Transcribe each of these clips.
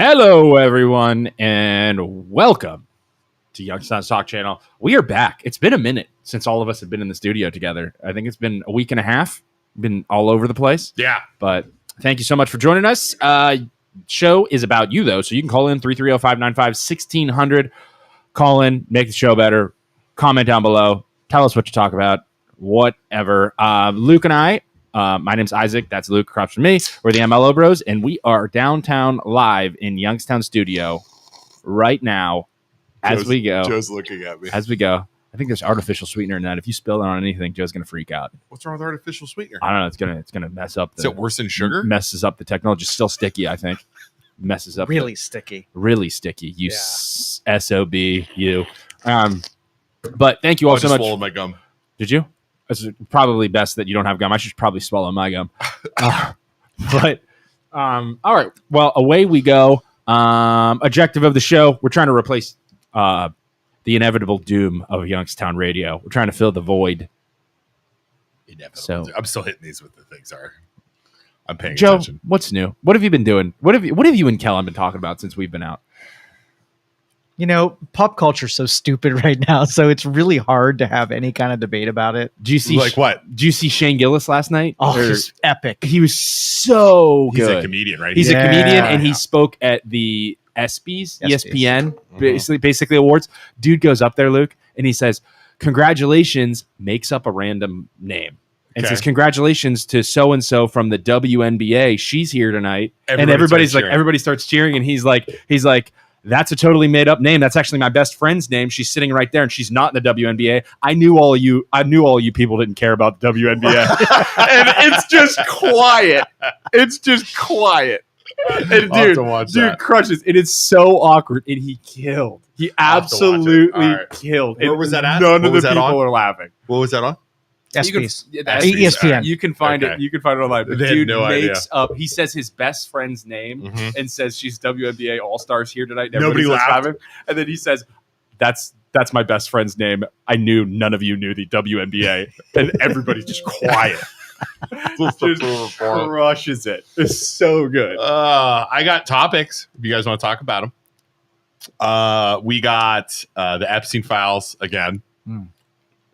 Hello, everyone, and welcome to Youngstown Stock Channel. We are back. It's been a minute since all of us have been in the studio together. I think it's been a week and a half. Been all over the place. Yeah. But thank you so much for joining us. Show is about you, though, so you can call in 330-595-1600. Call in, make the show better. Comment down below. Tell us what you talk about. Whatever. Luke and I, my name's Isaac. That's Luke across from me. We're the MLO Bros, and we are downtown live in Youngstown Studio right now as we go. Joe's looking at me. As we go. I think there's artificial sweetener in that. If you spill it on anything, Joe's gonna freak out. What's wrong with artificial sweetener? I don't know. It's gonna mess up. Is it worse than sugar? Messes up the technology. It's still sticky, I think. Messes up. Really sticky. Really sticky. You SOB. You. But thank you all so much. I swallowed my gum. Did you? It's probably best that you don't have gum. I should probably swallow my gum. But all right. Well, away we go. Objective of the show: we're trying to replace the inevitable doom of Youngstown radio. We're trying to fill the void. Inevitable. So I'm still hitting these with the things. I'm paying Joe, attention. what's new? What have you been doing? What have you and Kellen been talking about since we've been out? You know, pop culture's so stupid right now, so it's really hard to have any kind of debate about it. Do you see what? Do you see Shane Gillis last night? Oh, he's epic. He was so good. He's a comedian, right? He's a comedian, and he spoke at the ESPYs, ESPN, basically awards. Dude goes up there, Luke, and he says, "Congratulations," makes up a random name. And says, "Congratulations to so-and-so from the WNBA. She's here tonight." Everybody starts cheering. And he's like, "That's a totally made up name. That's actually my best friend's name. She's sitting right there, and she's not in the WNBA. I knew all you people didn't care about the WNBA." And it's just quiet. It's just quiet. And dude crushes. It is so awkward. And he killed. He absolutely killed. Where was that at? None of the people are laughing. What was that on? ESPN. You can find it. You can find it online. But They dude had no makes up. He says his best friend's name and says she's WNBA All Stars here tonight. And Nobody laughed. laughing. And then he says, "That's my best friend's name. I knew none of you knew the WNBA." And everybody's just quiet. Just crushes it. It's so good. I got topics if you guys want to talk about them. We got the Epstein files again.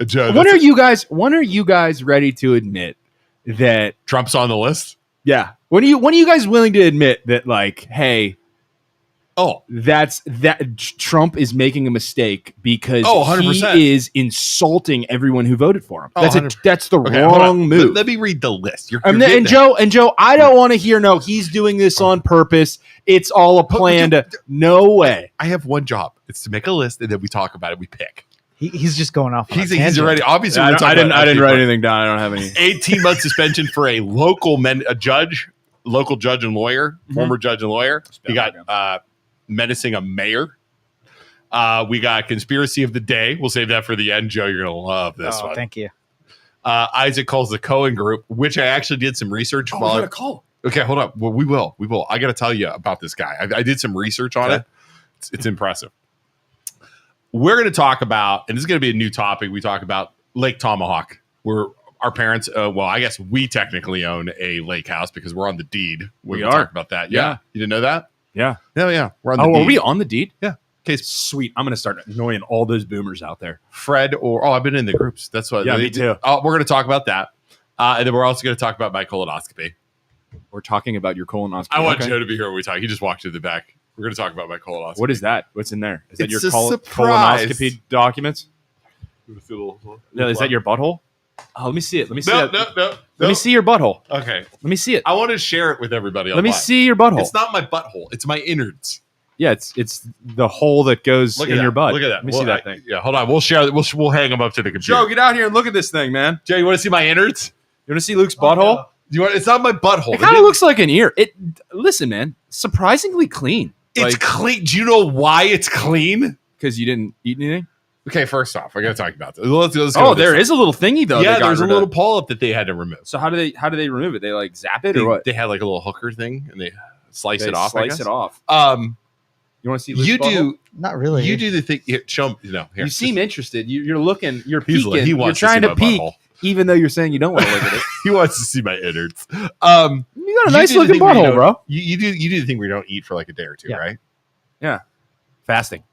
Joe, When are you guys ready to admit that Trump's on the list? Yeah. When are you guys willing to admit that, like, hey, that Trump is making a mistake because 100%. he is insulting everyone who voted for him. That's the Okay, wrong move. Let me read the list. And Joe, I don't want to hear no. He's doing this on purpose. It's all a plan. No way. I have one job. It's to make a list, and then we talk about it. We pick. He's just going off. He's already obviously. I didn't write anything down. I don't have any. 18-month suspension for a local judge and lawyer, former judge and lawyer. He got menacing a mayor. We got conspiracy of the day. We'll save that for the end. Joe, you're gonna love this one. Thank you. Isaac calls the Cohen Group, which I actually did some research. We're gonna call. Okay, hold up. Well, we will. I got to tell you about this guy. I did some research on it. It's impressive. We're going to talk about, and this is going to be a new topic. We talk about Lake Tomahawk, where our parents, I guess we technically own a lake house because we're on the deed. We are. Talk about that. Yeah. You didn't know that? Yeah. Yeah. We're on the deed. Are we on the deed? Yeah. Okay, sweet. I'm going to start annoying all those boomers out there. Fred I've been in the groups. That's what. Yeah, me too. We're going to talk about that. And then we're also going to talk about my colonoscopy. We're talking about your colonoscopy. I want Joe to be here when we talk. He just walked to the back. We're going to talk about my colonoscopy. What is that? What's in there? Is that It's your a surprise. colonoscopy documents? No, is that your butthole? Oh, let me see it. Let me see it. No. Let me see your butthole. Okay. Let me see it. I want to share it with everybody. Let me see your butthole. It's not my butthole. It's my innards. Yeah, it's the hole that goes in your butt. Look at that. Let me see that thing. Yeah, hold on. We'll share. We'll hang them up to the computer. Joe, get out here and look at this thing, man. Joe, you want to see my innards? You want to see Luke's butthole? No. It's not my butthole. It kind of looks like an ear. Listen, man, surprisingly clean. It's clean. Do you know why it's clean? Because you didn't eat anything? Okay, first off, I got to talk about this. Let's go Oh, there is a little thingy though. Yeah, there's a little polyp that they had to remove. So how do they remove it? They like zap it or what? They had like a little hooker thing and they slice it off. Slice it off. You want to see? You do not really. You do the thing. Here, show him. Here, you seem interested. You're looking. You're peeking. He wants you're trying to to peek, even though you're saying you don't want to look at it. He wants to see my innards. You got a nice looking butthole, bro. You do the thing where you don't eat for like a day or two, right? Yeah. Fasting.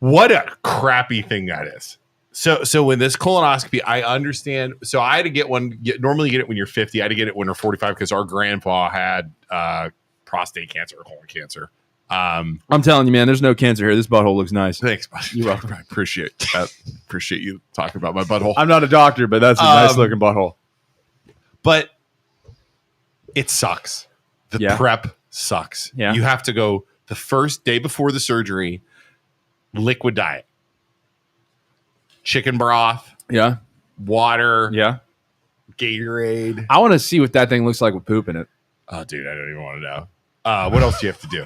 What a crappy thing that is. So when this colonoscopy, I understand. So I had to get one. Normally you get it when you're 50. I had to get it when you're 45 because our grandpa had prostate cancer or colon cancer. I'm telling you, man, there's no cancer here. This butthole looks nice. Thanks, buddy. You're welcome. I appreciate that. Appreciate you talking about my butthole. I'm not a doctor, but that's a nice looking butthole. But it sucks. The prep sucks. Yeah. You have to go the first day before the surgery, liquid diet. Chicken broth. Yeah. Water. Yeah. Gatorade. I want to see what that thing looks like with poop in it. Oh, dude, I don't even want to know. What else do you have to do?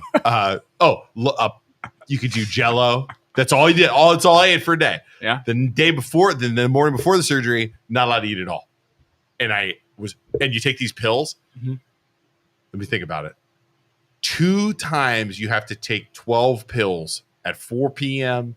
You could do Jell-O. That's all you did. That's all I ate for a day. Yeah. The day before, then the morning before the surgery, not allowed to eat at all. And you take these pills. Mm-hmm. Let me think about it. 2 times you have to take 12 pills at 4 p.m.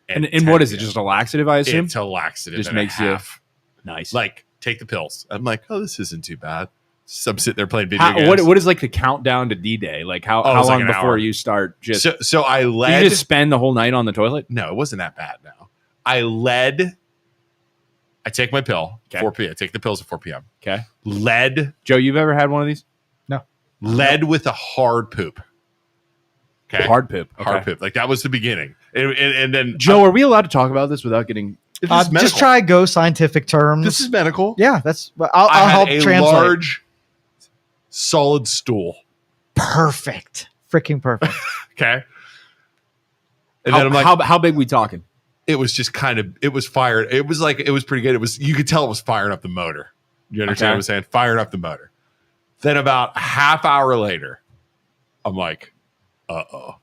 And what is it? Just a laxative, I assume? It's a laxative. Just and makes a half. You nice. Like, take the pills. I'm like, oh, this isn't too bad. So I'm sitting there playing video games. What is like the countdown to D-Day? Like how long like before you start? So I led. You just spend the whole night on the toilet? No, it wasn't that bad. No, I take my pill. 4 p.m. I take the pills at 4 p.m. Okay. Joe, you've ever had one of these? No. Led with a hard poop. Okay. Hard poop. Okay. Hard poop. Like that was the beginning. And then Joe, are we allowed to talk about this without getting? Just try go scientific terms. This is medical. Yeah, I'll help translate. Large, solid stool. Perfect. Freaking perfect. Okay. And then I'm like, how big we talking? It was just it was fired. It was pretty good. You could tell it was firing up the motor. You understand what I'm saying? Firing up the motor. Then about a half hour later, I'm like, uh-oh.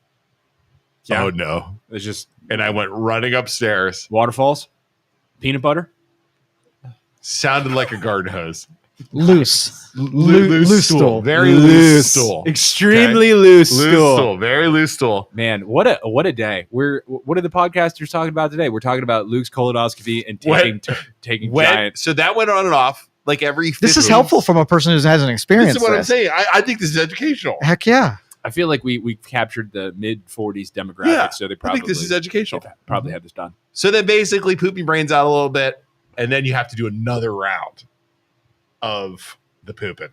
Yeah. Oh no. It's just, and I went running upstairs. Waterfalls? Peanut butter? Sounded like a garden hose. Loose stool. Very loose stool. Extremely loose stool. Very loose stool. Man, what a day. What are the podcasters talking about today? We're talking about Luke's colonoscopy and taking giant. So that went on and off like every. This is helpful from a person who has an experience. This is what I'm saying. I think this is educational. Heck yeah. I feel like we captured the mid 40s demographic, so they probably. I think this is educational. Probably had this done. So then basically poop your brains out a little bit, and then you have to do another round of the pooping.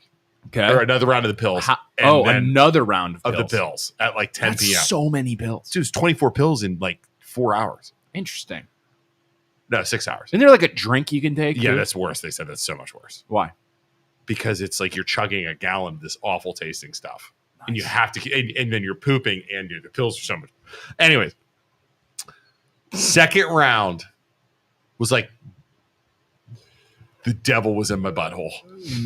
Okay. Or another round of the pills. Another round of the pills at like 10 p.m. So many pills. Dude, it's 24 pills in like 4 hours. Interesting. No, 6 hours. Isn't there like a drink you can take? Yeah, that's worse. They said that's so much worse. Why? Because it's like you're chugging a gallon of this awful tasting stuff. Nice. And you have to, and then you're pooping, and the pills are so much. Anyways, second round was like the devil was in my butthole.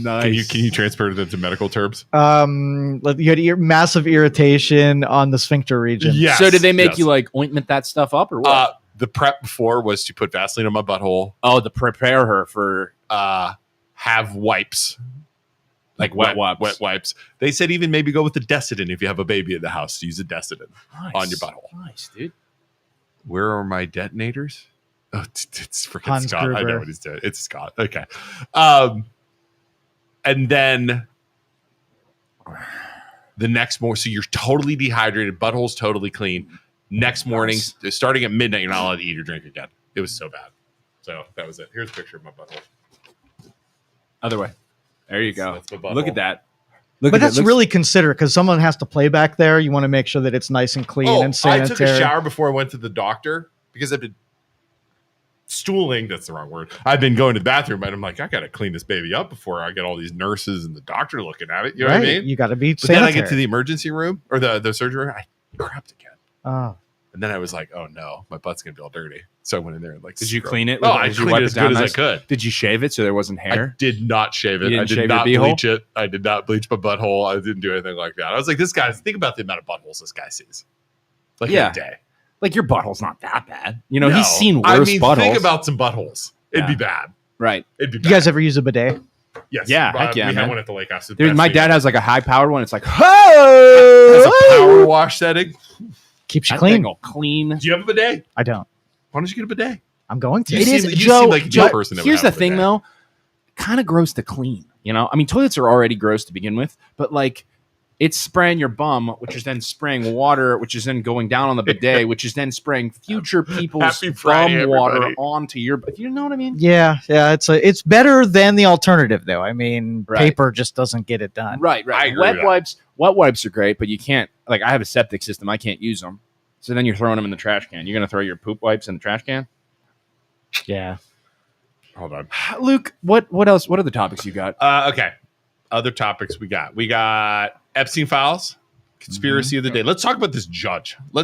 Nice. Can you transfer it into medical terms? You had massive irritation on the sphincter region. Yes. So did they make you like ointment that stuff up or what? The prep before was to put Vaseline on my butthole. Oh, to prepare her for have wipes. Like wet wipes. They said even maybe go with the Desitin if you have a baby in the house. Use a Desitin on your butthole. Nice, dude. Where are my detonators? Oh, it's freaking Hans Scott. Gruber. I know what he's doing. It's Scott. Okay. And then the next morning, so you're totally dehydrated, butthole's totally clean. Next morning, starting at midnight, you're not allowed to eat or drink again. It was so bad. So that was it. Here's a picture of my butthole. Other way. There you go. That's my butthole. Look at that. But that's really considerate because someone has to play back there. You want to make sure that it's nice and clean and sanitary. I took a shower before I went to the doctor because I've been stooling. That's the wrong word. I've been going to the bathroom, and I'm like, I got to clean this baby up before I get all these nurses and the doctor looking at it. You know what I mean? You got to be sanitary. sanitary. Then I get to the emergency room or the surgery room. I crapped again. Oh. And then I was like, oh no, my butt's going to be all dirty. So I went in there and like, did you clean it? Oh, I cleaned it as good as I could. Did you shave it so there wasn't hair? I did not shave it. I did not bleach it. I did not bleach my butthole. I didn't do anything like that. I was like, think about the amount of buttholes this guy sees. Like in a day. Like your butthole's not that bad. You know, he's seen worse buttholes. Think about some buttholes. It'd be bad. Right. It'd be bad. You guys ever use a bidet? Yes. Yeah. Heck yeah, we man. had one at the lake house. Dude, my dad has like a high powered one. It's like, Has a power wash setting. Keeps you clean. Clean. Do you have a bidet? I don't. Why don't you get a bidet? I'm going to. It is, you Joe. seem like a person that here's would the have a thing, bidet. though. Kind of gross to clean. You know, I mean, toilets are already gross to begin with, but like it's spraying your bum, which is then spraying water, which is then going down on the bidet, which is then spraying future people's bum water onto your. You know what I mean? Yeah. It's better than the alternative, though. I mean, paper just doesn't get it done. Right. Wet wipes are great, but you can't. Like, I have a septic system, I can't use them. So then you're throwing them in the trash can. You're gonna throw your poop wipes in the trash can? Yeah. Hold on, Luke. What else? What are the topics you got? Okay. Other topics we got Epstein files, conspiracy of the day. Let's talk about this judge. You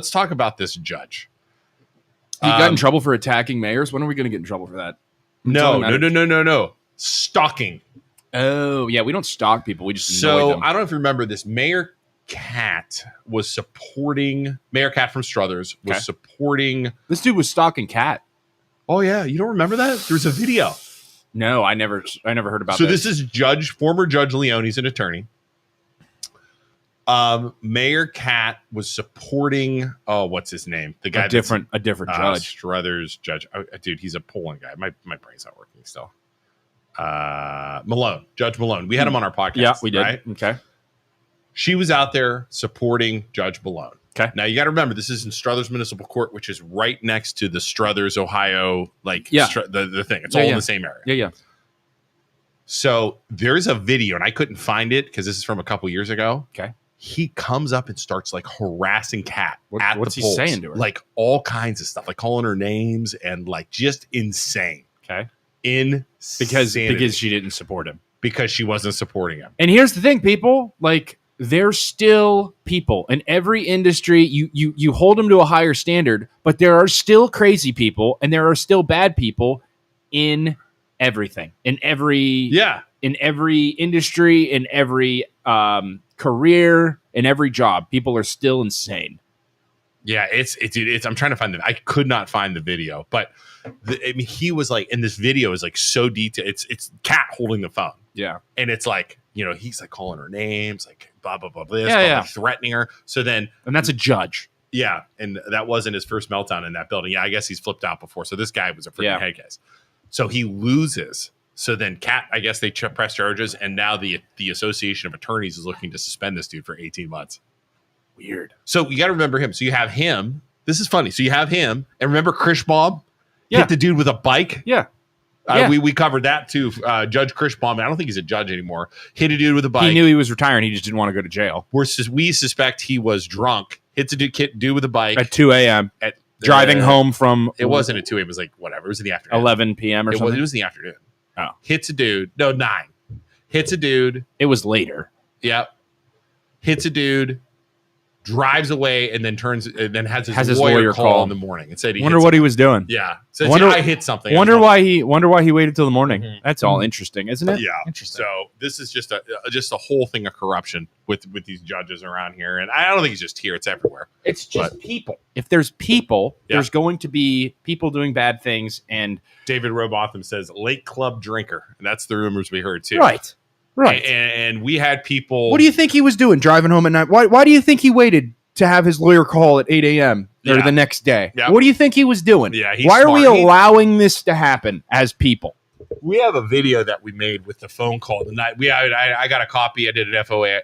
got in trouble for attacking mayors? When are we going to get in trouble for that? No. Stalking. Oh, yeah. We don't stalk people. We just annoy them. I don't know if you remember this. Mayor Cat from Struthers was supporting. This dude was stalking Cat. Oh, yeah. You don't remember that? There's a video. No, I never heard about that. So this is former Judge Leone. He's an attorney. Mayor Cat was supporting. Oh, what's his name? The guy, a different judge. Struthers judge. Oh, dude, he's a Poland guy. My brain's not working still. Malone, Judge Malone. We had him on our podcast. Yeah, we did. Right? Okay. She was out there supporting Judge Malone. Okay. Now you got to remember, this is in Struthers Municipal Court, which is right next to the Struthers, Ohio, the thing. It's all in the same area. Yeah. So there's a video, and I couldn't find it because this is from a couple years ago. Okay. He comes up and starts like harassing Kat at what's the he polls. saying to her? Like all kinds of stuff, like calling her names and like just insane. Okay. Because she didn't support him. Because she wasn't supporting him. And here's the thing, people, like there's still people in every industry. You hold them to a higher standard, but there are still crazy people and there are still bad people in everything, in every industry, in every career, in every job. People are still insane. Yeah, it's I'm trying to find I could not find the video, but he was like, in this video is like so detailed. It's Kat holding the phone. Yeah. And it's like, he's like calling her names, like blah, blah, blah, blah, threatening her. So then, and that's a judge. Yeah. And that wasn't his first meltdown in that building. Yeah. I guess he's flipped out before. So this guy was a freaking head case. So he loses. So then Kat, I guess they press charges. And now the Association of Attorneys is looking to suspend this dude for 18 months. Weird. So you got to remember him. So you have him. This is funny. So you have him. And remember Krishbaum hit the dude with a bike? Yeah. We covered that too. Judge Krishbaum, I don't think he's a judge anymore, hit a dude with a bike. He knew he was retiring. He just didn't want to go to jail. We suspect he was drunk. Hits a dude with a bike. At 2 a.m. Driving home from... It wasn't at 2 a.m. It was like, whatever. It was in the afternoon. 11 p.m. or something? It was in the afternoon. Oh. Hits a dude. No, 9. Hits a dude. It was later. Yep. Hits a dude. Drives away and then has his lawyer call in the morning and said he wonder what he was doing. Yeah. Says, I hit something. Wonder why he waited till the morning. Mm-hmm. That's all interesting, isn't it? Yeah. Interesting. So this is just a whole thing of corruption with these judges around here. And I don't think it's just here, it's everywhere. It's just people. If there's people, there's going to be people doing bad things. And David Robotham says Lake Club drinker. And that's the rumors we heard too. Right. And we had people. What do you think he was doing driving home at night? Why do you think he waited to have his lawyer call at 8 a.m. or the next day? Yeah. What do you think he was doing? Yeah, why are we allowing this to happen as people? We have a video that we made with the phone call the night. I got a copy. I did an FOA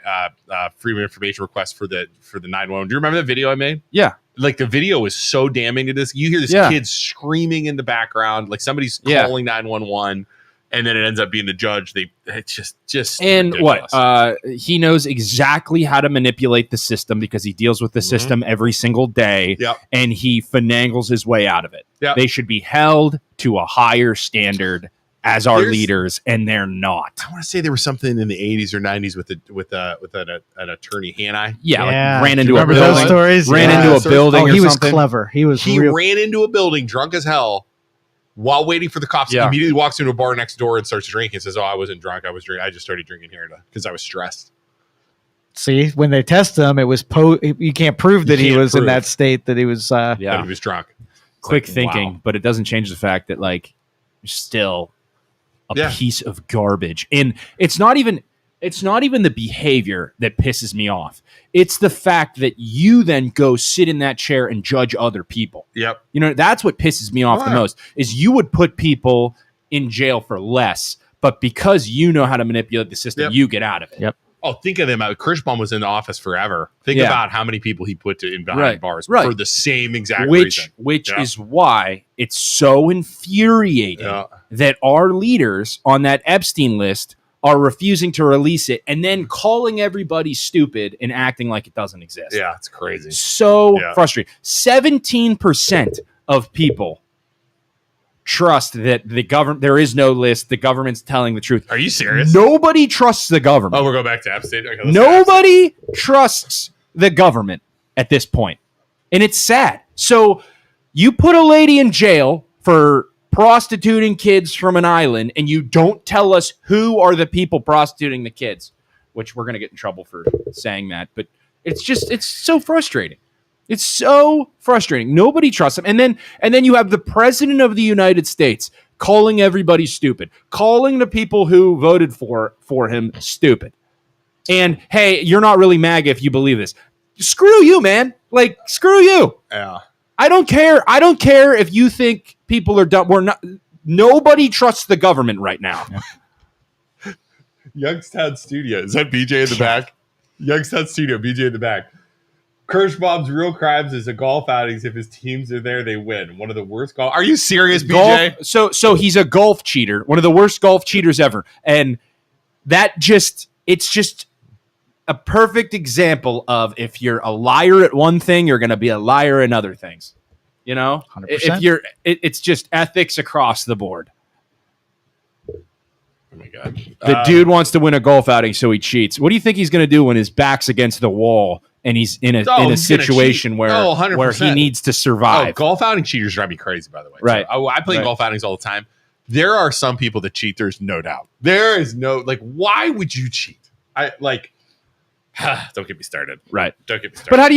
freedom of information request for the 911. Do you remember the video I made? Yeah. Like the video is so damning to this. You hear this kid screaming in the background, like somebody's calling 911. And then it ends up being the judge. It's just and ridiculous. What he knows exactly how to manipulate the system because he deals with the system every single day, and he finagles his way out of it. Yep. They should be held to a higher standard as our leaders, and they're not. I want to say there was something in the 80s or 90s with an attorney, Hanai. Like ran into a building. Those stories? Ran into a building. Oh, he was clever. He ran into a building drunk as hell. While waiting for the cops, he immediately walks into a bar next door and starts drinking and says, I wasn't drunk. I just started drinking here because I was stressed. See, when they test him, it was you can't prove that he was in that state, that he was that he was drunk. Quick thinking, but it doesn't change the fact that like you're still a piece of garbage. And it's not even the behavior that pisses me off. It's the fact that you then go sit in that chair and judge other people. Yep. That's what pisses me off the most is you would put people in jail for less, but because you know how to manipulate the system, you get out of it. Yep. Oh, think of them. Kirschbaum was in the office forever. Think about how many people he put in behind bars for the same exact reason. Which is why it's so infuriating that our leaders on that Epstein list are refusing to release it and then calling everybody stupid and acting like it doesn't exist. Yeah, it's crazy. So frustrating. 17% of people trust that the government, there is no list, the government's telling the truth. Are you serious? Nobody trusts the government. Oh, we're going back to Epstein. Okay, nobody trusts the government at this point. And it's sad. So you put a lady in jail for prostituting kids from an island, and you don't tell us who are the people prostituting the kids, which we're going to get in trouble for saying that. But it's so frustrating. It's so frustrating. Nobody trusts him. And then you have the president of the United States calling everybody stupid, calling the people who voted for him stupid. And hey, you're not really MAGA if you believe this. Screw you, man. Like, screw you. Yeah. I don't care. I don't care if you think people are dumb. Nobody trusts the government right now. Youngstown Studio. Is that BJ in the back? Youngstown Studio, BJ in the back. Kirschbaum's real crimes is a golf outings. If his teams are there, they win. One of the worst golf. Are you serious, BJ? So he's a golf cheater, one of the worst golf cheaters ever, and it's just a perfect example of if you're a liar at one thing, you're going to be a liar in other things. You know, 100%. It's just ethics across the board. Oh my God, the dude wants to win a golf outing, so he cheats. What do you think he's going to do when his back's against the wall? And he's in a situation where he needs to survive. Golf outing cheaters drive me crazy, by the way. Right. So, I play golf outings all the time. There are some people that cheat. There's no doubt. There is no, why would you cheat? Don't get me started. Right. Don't get me started. But how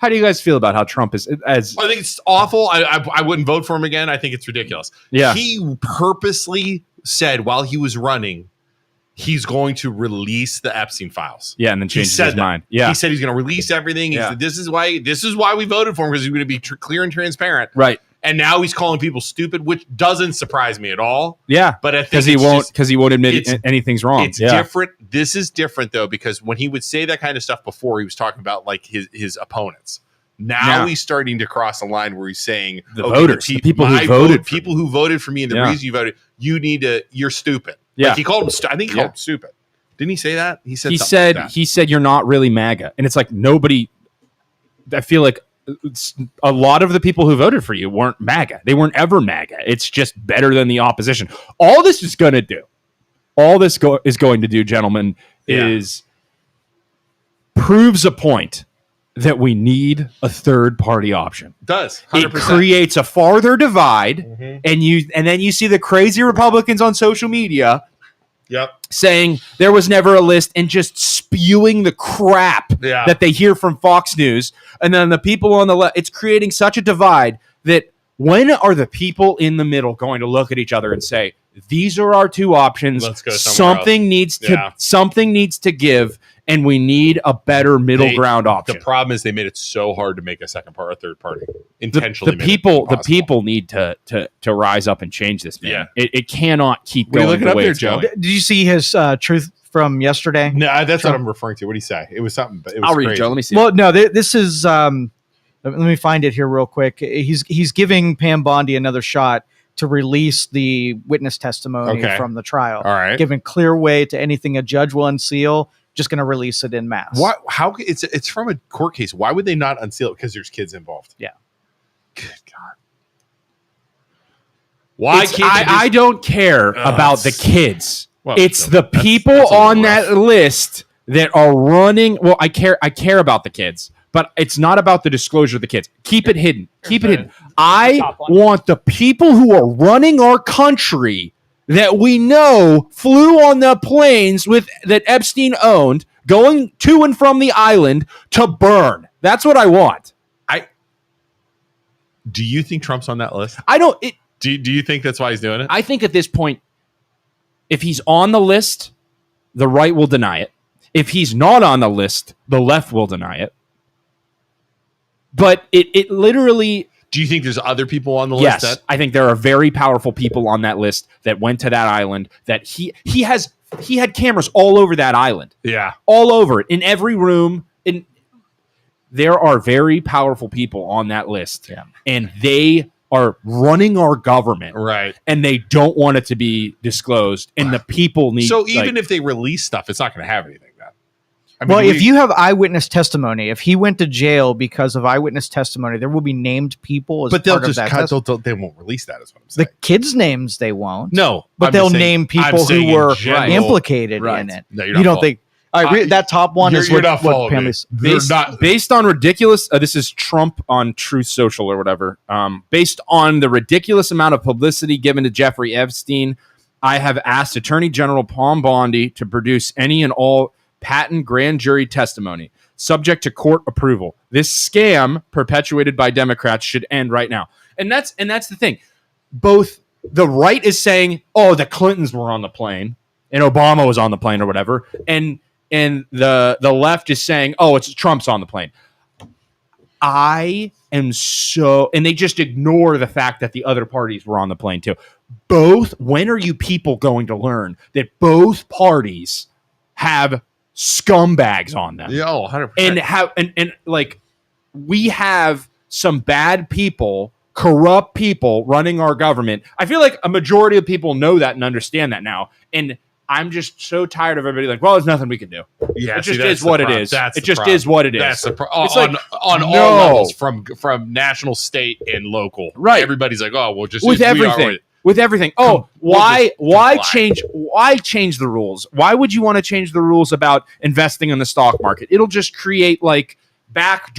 do you guys feel about how Trump is as? I think it's awful. I wouldn't vote for him again. I think it's ridiculous. Yeah. He purposely said while he was running, he's going to release the Epstein files. Yeah, and then changes his mind. Yeah, he said he's going to release everything. He said, this is why we voted for him, because he's going to be clear and transparent. Right. And now he's calling people stupid, which doesn't surprise me at all. Yeah, but I think because he won't admit anything's wrong. It's different. This is different though, because when he would say that kind of stuff before, he was talking about like his opponents. Now he's starting to cross the line where he's saying the voters, the people who voted for me, and the reason you voted, you're stupid. Yeah, like he called him. I think he called him stupid. Didn't he say that? He said you're not really MAGA, and it's like nobody. I feel like a lot of the people who voted for you weren't MAGA. They weren't ever MAGA. It's just better than the opposition. All this is going to do, gentlemen, is proves a point that we need a third party option. It does 100%. It creates a farther divide, and then you see the crazy Republicans on social media saying there was never a list and just spewing the crap that they hear from Fox News. And then the people on the left, it's creating such a divide that when are the people in the middle going to look at each other and say, these are our two options. Let's go something needs to give, and we need a better middle ground option. The problem is they made it so hard to make a third party intentionally. The people need to rise up and change this, man. Yeah. It cannot keep going the way it's going. Did you see his truth from yesterday? No, that's what I'm referring to. What did he say? It was something. But it was I'll read crazy. it, Joe. Let me see. Well, no, this is. Let me find it here real quick. He's giving Pam Bondi another shot to release the witness testimony from the trial. All right, giving clear way to anything a judge will unseal. Just going to release it in mass. What? How? It's from a court case. Why would they not unseal it? Because there's kids involved. Yeah. Good God. Why can't I don't care about the kids. Well, it's the people on that list that are running. Well, I care about the kids, but it's not about the disclosure of the kids. Keep it hidden. Keep it hidden. I want the people who are running our country that we know flew on the planes that Epstein owned, going to and from the island, to burn. That's what I want. Do you think Trump's on that list? I don't. Do you think that's why he's doing it? I think at this point, if he's on the list, the right will deny it. If he's not on the list, the left will deny it. But it literally... Do you think there's other people on the yes, list? I think there are very powerful people on that list that went to that island. That he had cameras all over that island. Yeah, all over it, in every room. There are very powerful people on that list, and they are running our government, right? And they don't want it to be disclosed, and the people need. So even if they release stuff, it's not going to have anything. I mean, well, if you have eyewitness testimony, if he went to jail because of eyewitness testimony, there will be named people. But they'll just they won't release that. Is what I'm saying. The kids' names they won't. No, but they'll name people who were implicated in it. No, you don't think. All right, that top one is what families based on ridiculous. This is Trump on Truth Social or whatever. Based on the ridiculous amount of publicity given to Jeffrey Epstein, I have asked Attorney General Bondi to produce any and all patent grand jury testimony subject to court approval. This scam perpetuated by Democrats should end right now. And that's the thing. Both the right is saying, "Oh, the Clintons were on the plane and Obama was on the plane or whatever," and the left is saying, "Oh, it's Trump's on the plane." I am so, and they just ignore the fact that the other parties were on the plane too. Both. When are you people going to learn that both parties have scumbags on them? Yeah, 100%. And like, we have some bad people, corrupt people running our government. I feel like a majority of people know that and understand that now. And I'm just so tired of everybody like, well, there's nothing we can do. Yeah, it just is what it is. It just is what it is. That's the problem. On all levels, from national, state, and local. Right. Everybody's like, oh, well, just with everything. With everything. Oh, why change the rules? Why would you want to change the rules about investing in the stock market? It'll just create like back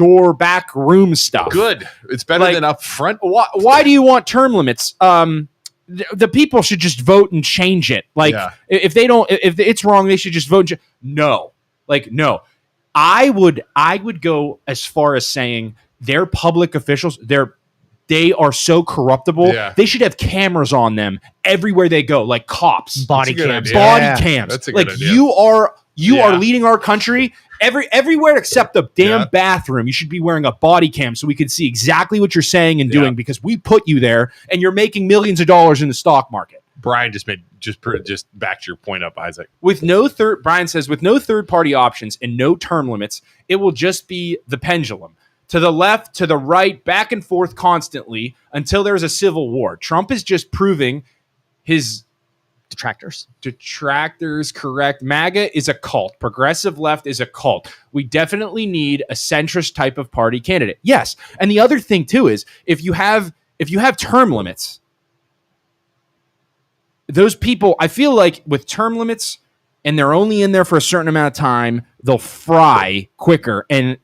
room stuff. Good. It's better than up front. Why do you want term limits? The people should just vote and change it. Like if it's wrong, they should just vote. No. I would go as far as saying they're public officials. They are so corruptible. Yeah. They should have cameras on them everywhere they go, like cops, body cams. That's a good idea. You are leading our country everywhere except the damn bathroom. You should be wearing a body cam so we can see exactly what you're saying and doing because we put you there and you're making millions of dollars in the stock market. Brian just backed your point up, Isaac. Brian says with no third party options and no term limits, it will just be the pendulum. To the left, to the right, back and forth constantly until there's a civil war. Trump is just proving his detractors, correct. MAGA is a cult. Progressive left is a cult. We definitely need a centrist type of party candidate. Yes. And the other thing too is if you have term limits, those people, I feel like with term limits and they're only in there for a certain amount of time, they'll fry quicker and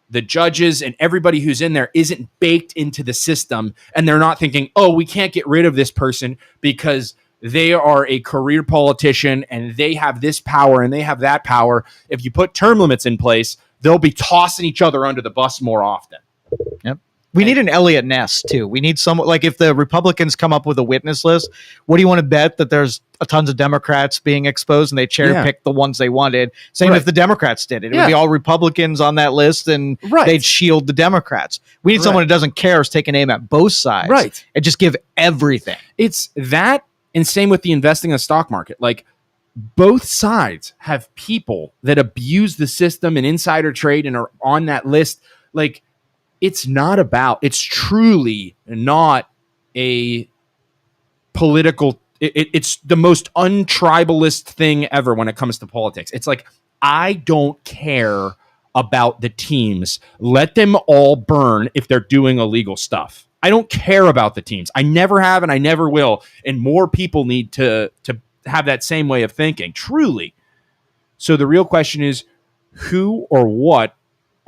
the judges and everybody who's in there isn't baked into the system and they're not thinking, oh, we can't get rid of this person because they are a career politician and they have this power and they have that power. If you put term limits in place, they'll be tossing each other under the bus more often. Yep. We need an Elliot Ness too. We need someone like if the Republicans come up with a witness list, what do you want to bet that there's tons of Democrats being exposed and they cherry pick the ones they wanted? Same if the Democrats did it. It would be all Republicans on that list and they'd shield the Democrats. We need someone who doesn't care, is take an aim at both sides. Right. And just give everything. It's that and same with the investing in the stock market. Like both sides have people that abuse the system and insider trade and are on that list. Like it's truly not a political, it's the most untribalist thing ever when it comes to politics. It's like, I don't care about the teams. Let them all burn if they're doing illegal stuff. I don't care about the teams. I never have and I never will. And more people need to have that same way of thinking, truly. So the real question is, who or what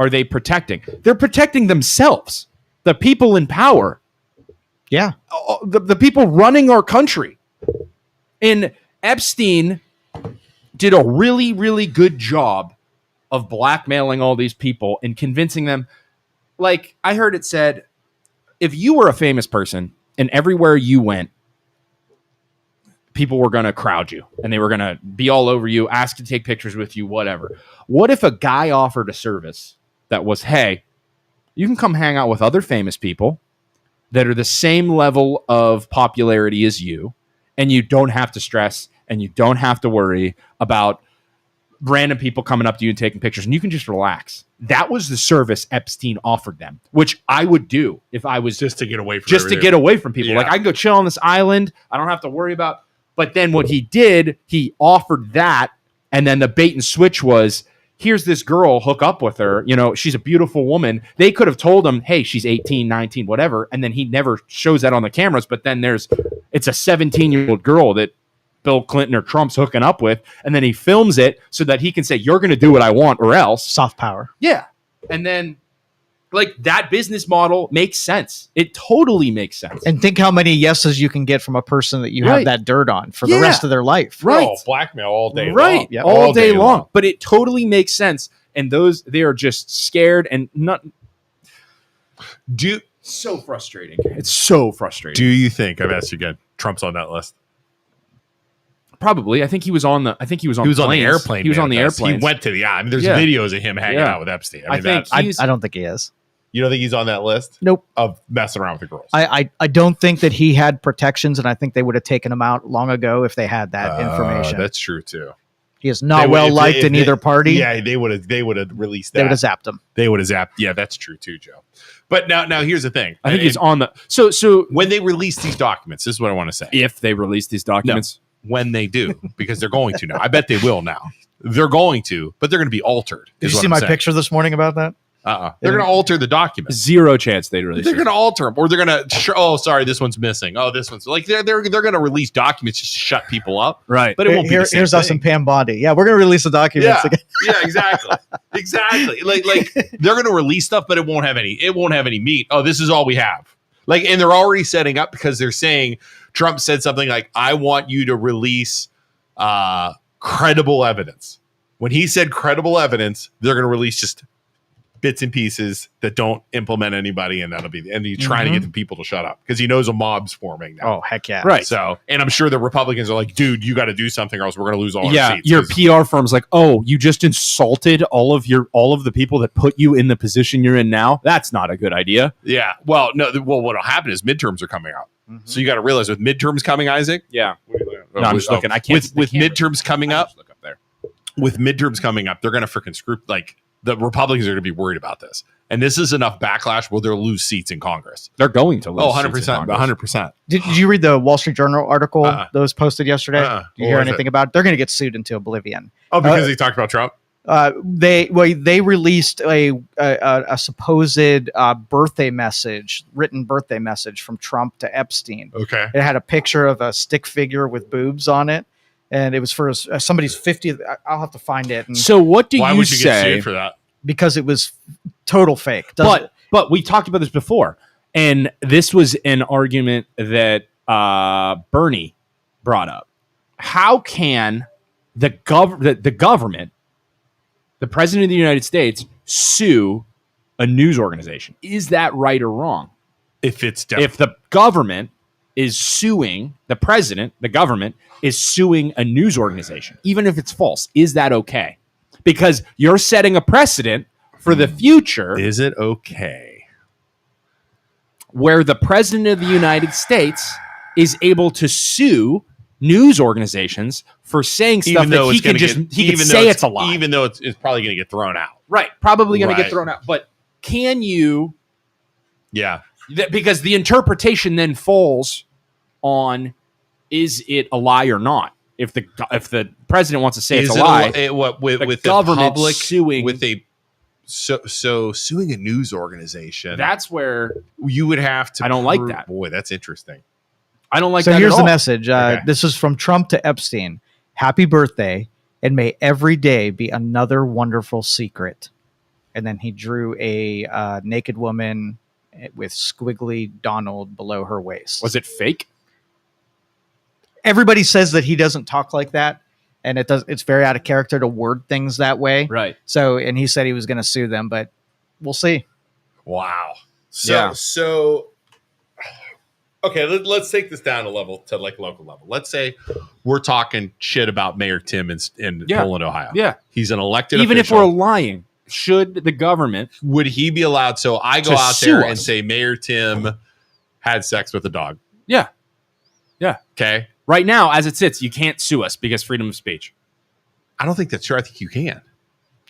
are they protecting? They're protecting themselves, the people in power. Yeah. The people running our country. And Epstein did a really, really good job of blackmailing all these people and convincing them. Like I heard it said, if you were a famous person and everywhere you went, people were going to crowd you and they were going to be all over you, ask to take pictures with you, whatever. What if a guy offered a service that was, hey, You can come hang out with other famous people that are the same level of popularity as you, and you don't have to stress and you don't have to worry about random people coming up to you and taking pictures, and you can just relax. That was the service Epstein offered them, which I would do if I was just to get away from people. Yeah. Like, I can go chill on this island. I don't have to worry about. But then what he did, he offered that, and then the bait and switch was, here's this girl, hook up with her. You know, she's a beautiful woman. They could have told him, hey, she's 18, 19, whatever, and then he never shows that on the cameras. But then it's a 17-year-old girl that Bill Clinton or Trump's hooking up with, and then he films it so that he can say, you're going to do what I want or else. Soft power. Yeah. And then, like, that business model makes sense. It totally makes sense. And think how many yeses you can get from a person that you have that dirt on for the rest of their life. Right. Oh, blackmail all day long. Yeah. All day long. But it totally makes sense. And they are just scared and not... So frustrating. It's so frustrating. Do you think, I've asked you again, Trump's on that list? Probably. I think he was on the airplane. He was on the airplane. He went to the I mean, there's videos of him hanging out with Epstein. I don't think he is. You don't think he's on that list? Nope. Of messing around with the girls. I don't think that he had protections, and I think they would have taken him out long ago if they had that information. That's true too. He is not well liked in either party. Yeah, they would have released that. They would have zapped him. They would have zapped. Yeah, that's true too, Joe. But now here's the thing. I think he's on the so when they release these documents, this is what I want to say. If they release these documents. No. When they do, because they're going to now. I bet they will now. They're going to, but they're going to be altered. Did you see my picture this morning about that? They're going to alter the documents. Zero chance they'd release. They're going to alter them, or they're going to. Oh, sorry, this one's missing. Oh, this one's like they're going to release documents just to shut people up, right? But it won't be the same here's thing. Us and Pam Bondi. Yeah, we're going to release the documents. Yeah, yeah, exactly. Like they're going to release stuff, but it won't have any meat. Oh, this is all we have. Like, and they're already setting up because they're saying Trump said something like, "I want you to release." Credible evidence. When he said credible evidence, they're going to release just bits and pieces that don't implement anybody, and he's trying to get the people to shut up because he knows a mob's forming now. Oh, heck yeah. Right. So, and I'm sure the Republicans are like, dude, you got to do something or else we're going to lose all our seats. Your PR firm's like, oh, you just insulted all of the people that put you in the position you're in now. That's not a good idea. Yeah. Well, no. Well, what'll happen is midterms are coming out. Mm-hmm. So you got to realize with midterms coming, Isaac. Yeah. No, I'm just looking. I can't. With midterms coming up. Look up there. With midterms coming up, they're going to freaking screw. Like, the Republicans are going to be worried about this, and this is enough backlash where they'll lose seats in Congress. They're going to lose. Oh, 100%, 100%. Did you read the Wall Street Journal article that was posted yesterday? Did you hear anything about it? They're going to get sued into oblivion. Oh, because he talked about Trump. They released a supposed written birthday message from Trump to Epstein. Okay, it had a picture of a stick figure with boobs on it, and it was for somebody's 50th. I'll have to find it. So what do why you would you say get sued for that? Because it was total fake. But we talked about this before, and this was an argument that Bernie brought up. How can the government, the president of the United States, sue a news organization? Is that right or wrong? If the government is suing the president, the government is suing a news organization, even if it's false, is that okay? Because you're setting a precedent for the future. Is it okay? Where the president of the United States is able to sue news organizations for saying stuff that he can say it's a lie, even though it's probably going to get thrown out. Right, probably going to get thrown out. But can you? Yeah, because the interpretation then falls on: is it a lie or not? If the president wants to say it's a lie, with the public suing with a suing a news organization, that's where you would have to. I don't like that. Boy, that's interesting. I don't like that. So here's the message. This is from Trump to Epstein. Happy birthday, and may every day be another wonderful secret. And then he drew a naked woman with squiggly Donald below her waist. Was it fake? Everybody says that he doesn't talk like that, and it's very out of character to word things that way. Right. So, and he said he was going to sue them, but we'll see. Wow. So okay, let's take this down a level to like local level. Let's say we're talking shit about Mayor Tim in Poland, Ohio. Yeah. He's an elected even official. if we're lying. should the government would he be allowed? So I go to out sue there us? and say Mayor Tim had sex with a dog. Yeah. Okay. Right now, as it sits, you can't sue us because freedom of speech. I don't think that's true. I think you can.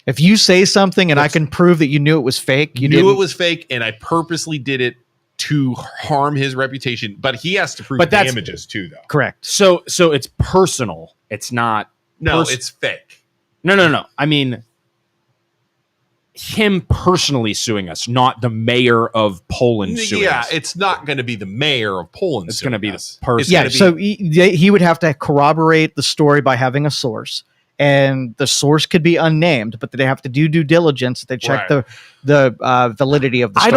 If you say something and I can prove that you knew it was fake, you knew it was fake, and I purposely did it to harm his reputation. But he has to prove damages too, though. Correct. So it's personal. It's not. No, it's fake. No. I mean, him personally suing us, not the mayor of Poland suing us. Yeah, it's not going to be the mayor of Poland. It's going to be the person. Yeah, so he would have to corroborate the story by having a source. And the source could be unnamed, but they have to do due diligence. They check the validity of the story.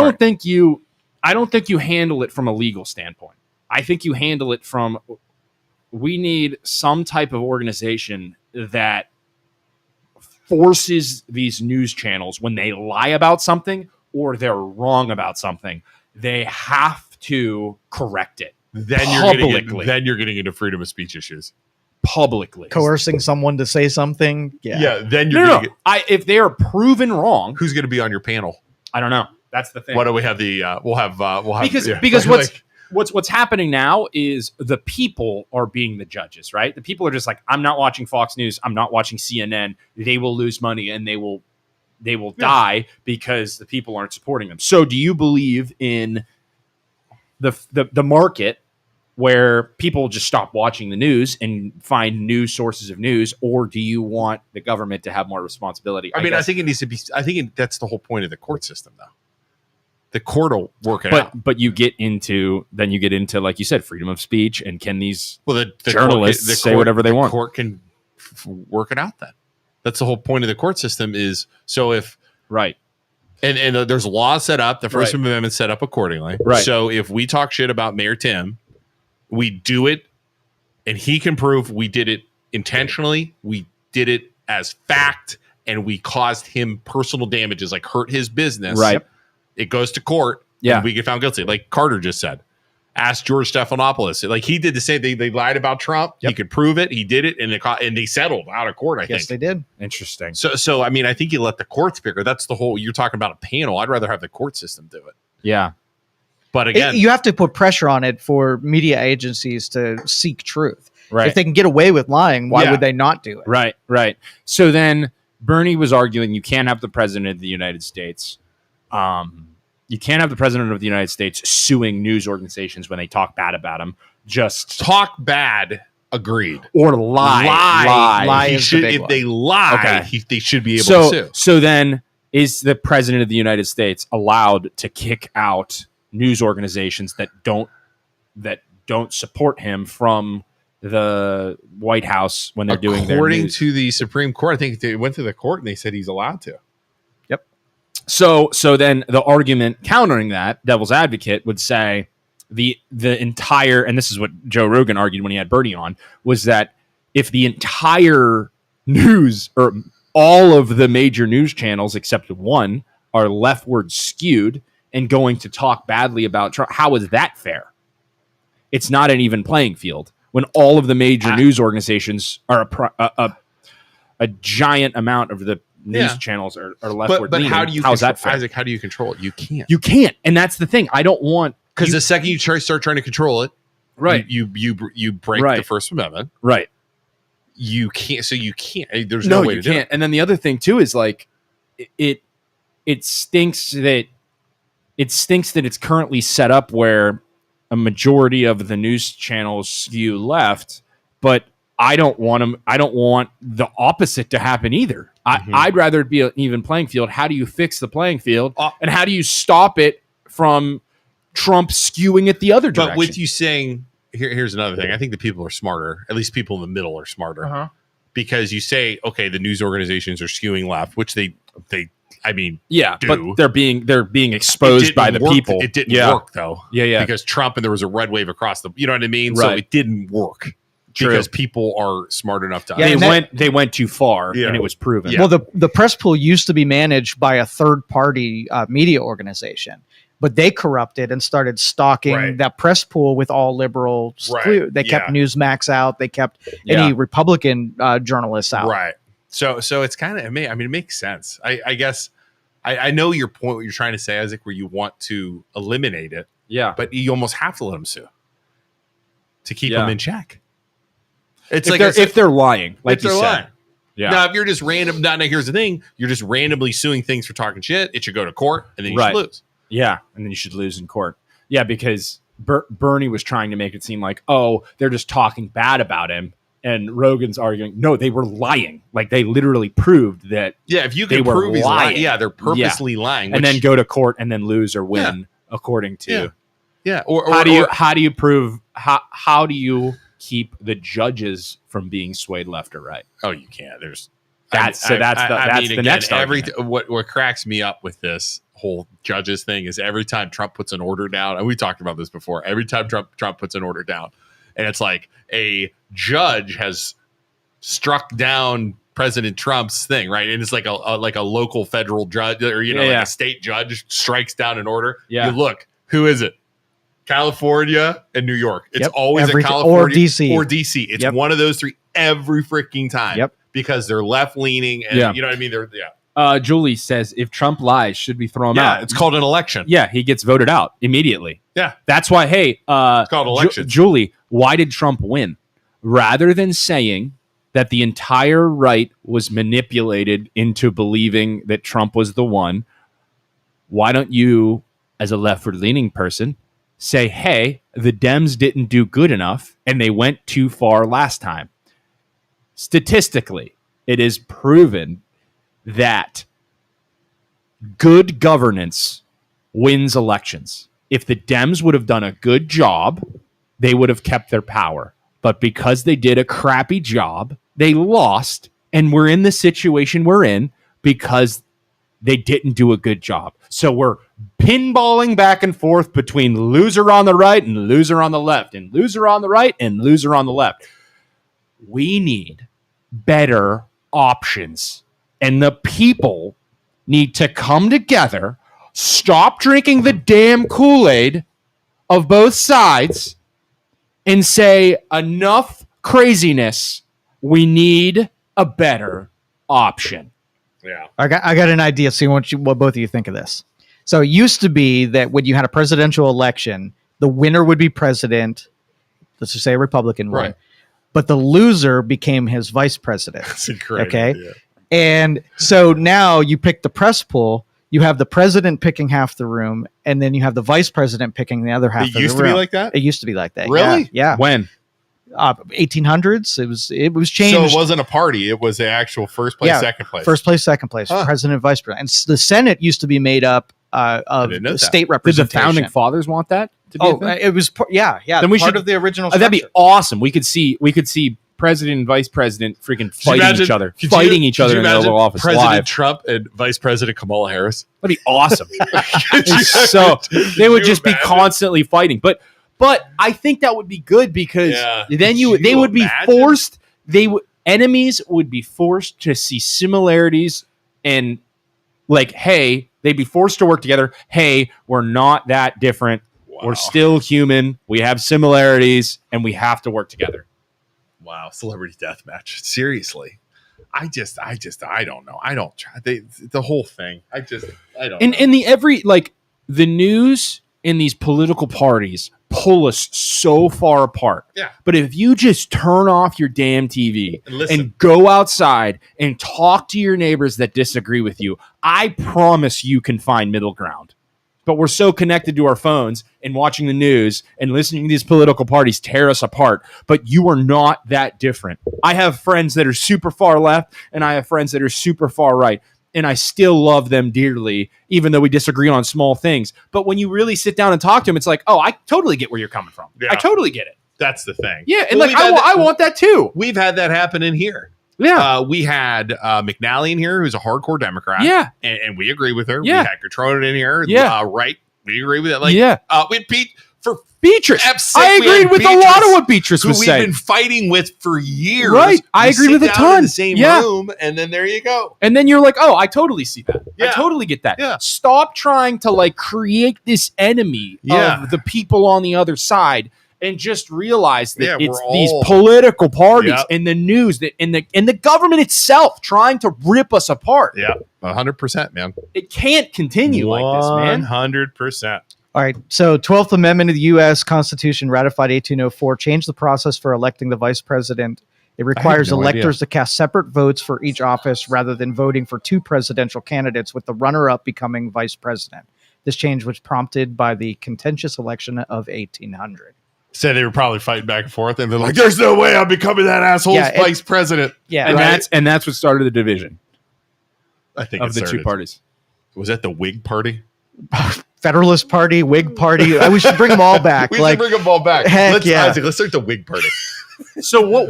I don't think you handle it from a legal standpoint. I think you handle it from, we need some type of organization that forces these news channels, when they lie about something or they're wrong about something, they have to correct it. Then you're getting into freedom of speech issues. Publicly. Coercing someone to say something. Yeah. Then you're if they are proven wrong, who's going to be on your panel? I don't know. That's the thing. Why do we have the? We'll have because what's happening now is the people are being the judges, right? The people are just like, I'm not watching Fox News. I'm not watching CNN. They will lose money and they will die because the people aren't supporting them. So, do you believe in the market, where people just stop watching the news and find new sources of news, or do you want the government to have more responsibility? I think it needs to be. That's the whole point of the court system, though. The court will work it out. But you get into, like you said, freedom of speech, and can these the journalists say whatever they want? The court can work it out. Then that's the whole point of the court system. Is so if right. And there's laws set up. The First Amendment set up accordingly. Right. So if we talk shit about Mayor Tim, we do it, and he can prove we did it intentionally. We did it as fact, and we caused him personal damages, like hurt his business. Right. It goes to court. Yeah. And we get found guilty. Like Carter just said. Ask George Stephanopoulos. Like he did the same thing. They lied about Trump. Yep. He could prove it. He did it, and they settled out of court. I think. Yes, they did. Interesting. So I mean, I think you let the courts figure. That's the whole. You're talking about a panel. I'd rather have the court system do it. Yeah. But again, you have to put pressure on it for media agencies to seek truth. Right. If they can get away with lying, why would they not do it? Right. So then Bernie was arguing you can't have the president of the United States. You can't have the president of the United States suing news organizations when they talk bad about him. Just talk bad. Agreed. Or lie. If they lie, they should be able to sue. So then, is the president of the United States allowed to kick out news organizations that don't support him from the White House when they're doing their news? According to the Supreme Court, I think they went to the court and they said he's allowed to. Yep. So then the argument countering that, devil's advocate, would say the entire, and this is what Joe Rogan argued when he had Bernie on, was that if the entire news, or all of the major news channels except one, are leftward skewed and going to talk badly about Trump, how is that fair? It's not an even playing field when all of the major news organizations are a giant amount of the news channels are leftward. But how's that fair? Isaac, how do you control it? You can't. You can't, and that's the thing. I don't want, because the second you start trying to control it, right, you break the First Amendment, right? You can't. So you can't. There's no way to do it. And then the other thing too is like it stinks that it's currently set up where a majority of the news channels skew left, but I don't want the opposite to happen either. I'd rather it be an even playing field. How do you fix the playing field? And how do you stop it from Trump skewing it the other direction? But with you saying, here's another thing. I think the people are smarter. At least people in the middle are smarter. Because you say, okay, the news organizations are skewing left, which they do. But they're being exposed by the people. It didn't work though. Yeah. Because Trump, and there was a red wave across you know what I mean? Right. So it didn't work. True. Because people are smart enough to they went too far, and it was proven. Well, the press pool used to be managed by a third party media organization, but they corrupted and started stalking that press pool with all liberals. They kept Newsmax out. They kept any Republican journalists out. Right. So it's kind of, I mean, it makes sense. I guess I know your point, what you're trying to say, Isaac, where you want to eliminate it. Yeah. But you almost have to let them sue to keep them in check. It's if they're lying, like you said. Lying. Yeah. Now, if you're just random, now here's the thing: you're just randomly suing things for talking shit. It should go to court, and then you should lose. Yeah, and then you should lose in court. Yeah, because Bernie was trying to make it seem like, oh, they're just talking bad about him, and Rogan's arguing, no, they were lying. Like they literally proved that. Yeah, if you can prove he's lying, they're purposely lying, and then go to court and then lose or win according to. Yeah. Or how do you prove how do you keep the judges from being swayed left or right? Oh, you can't. That's the next argument. What cracks me up with this whole judges thing is every time Trump puts an order down, and we talked about this before, every time Trump puts an order down, and it's like a judge has struck down President Trump's thing, right? And it's like a local federal judge, or like a state judge strikes down an order. Yeah. You look, who is it? California and New York. It's always a California or DC. It's one of those three every freaking time. Yep. Because they're left leaning, and you know what I mean. Julie says if Trump lies, should we throw him out? Yeah, it's called an election. Yeah, he gets voted out immediately. Yeah, that's why. Hey, it's called election. Julie, why did Trump win? Rather than saying that the entire right was manipulated into believing that Trump was the one, why don't you, as a leftward-leaning person, say, hey, the Dems didn't do good enough and they went too far last time? Statistically, it is proven that good governance wins elections. If the Dems would have done a good job, they would have kept their power. But because they did a crappy job, they lost, and we're in the situation we're in because they didn't do a good job. So we're pinballing back and forth between loser on the right and loser on the left, and loser on the right and loser on the left. We need better options, and the people need to come together, stop drinking the damn Kool-Aid of both sides, and say, enough craziness. We need a better option. Yeah, I got an idea. See what both of you think of this. So it used to be that when you had a presidential election, the winner would be president. Let's just say a Republican won. Right. But the loser became his vice president. That's incredible. Okay. Idea. And so now you pick the press pool. You have the president picking half the room, and then you have the vice president picking the other half of the room. It used to be like that? It used to be like that. Really? Yeah. When? 1800s. It was changed. So it wasn't a party. It was the actual first place, second place. First place, second place. President, vice president. And the Senate used to be made up of state representation. Did the founding fathers want that? It was Then we part of the original structure. That'd be awesome. We could see president and vice president freaking fighting each other in the Oval Office. President live. Trump and Vice President Kamala Harris. That'd be awesome. So they would just be constantly fighting. But I think that would be good because then they would be forced. Enemies would be forced to see similarities and like, hey, they'd be forced to work together. Hey, we're not that different. Wow. We're still human. We have similarities, and we have to work together. Wow, celebrity death match. Seriously. I don't know. I don't try the whole thing. I don't know. In the news in these political parties pull us so far apart. Yeah. But if you just turn off your damn TV and go outside and talk to your neighbors that disagree with you, I promise you can find middle ground. But we're so connected to our phones and watching the news and listening to these political parties tear us apart. But you are not that different. I have friends that are super far left, and I have friends that are super far right. And I still love them dearly, even though we disagree on small things. But when you really sit down and talk to them, it's like, oh, I totally get where you're coming from. Yeah. I totally get it. That's the thing. Yeah, and I want that too. We've had that happen in here. Yeah. We had McNally in here, who's a hardcore Democrat. Yeah. And we agree with her. Yeah. We had Catrona in here. Yeah. Right. We agree with that. We had Pete for Beatrice. I agreed with a lot of what Beatrice was saying. We've been fighting with for years. Right. I agree with a ton. In the same room, and then there you go. And then you're like, oh, I totally see that. Yeah. I totally get that. Yeah. Stop trying to create this enemy of the people on the other side and just realize that it's we're these all- political parties and the news that and the government itself trying to rip us apart. Yeah, 100%, man. It can't continue like this, man. 100%. All right. So 12th Amendment of the U.S. Constitution ratified 1804 changed the process for electing the vice president. It requires no electors to cast separate votes for each office rather than voting for two presidential candidates, with the runner-up becoming vice president. This change was prompted by the contentious election of 1800. So they were probably fighting back and forth, and they're like, "There's no way I'm becoming that asshole's vice president." Yeah, and that's what started the division. I think of the two parties. Was that the Whig Party? Federalist Party, Whig Party. We should bring them all back. We should bring them all back. Heck yeah. Isaac, let's start the Whig Party. So what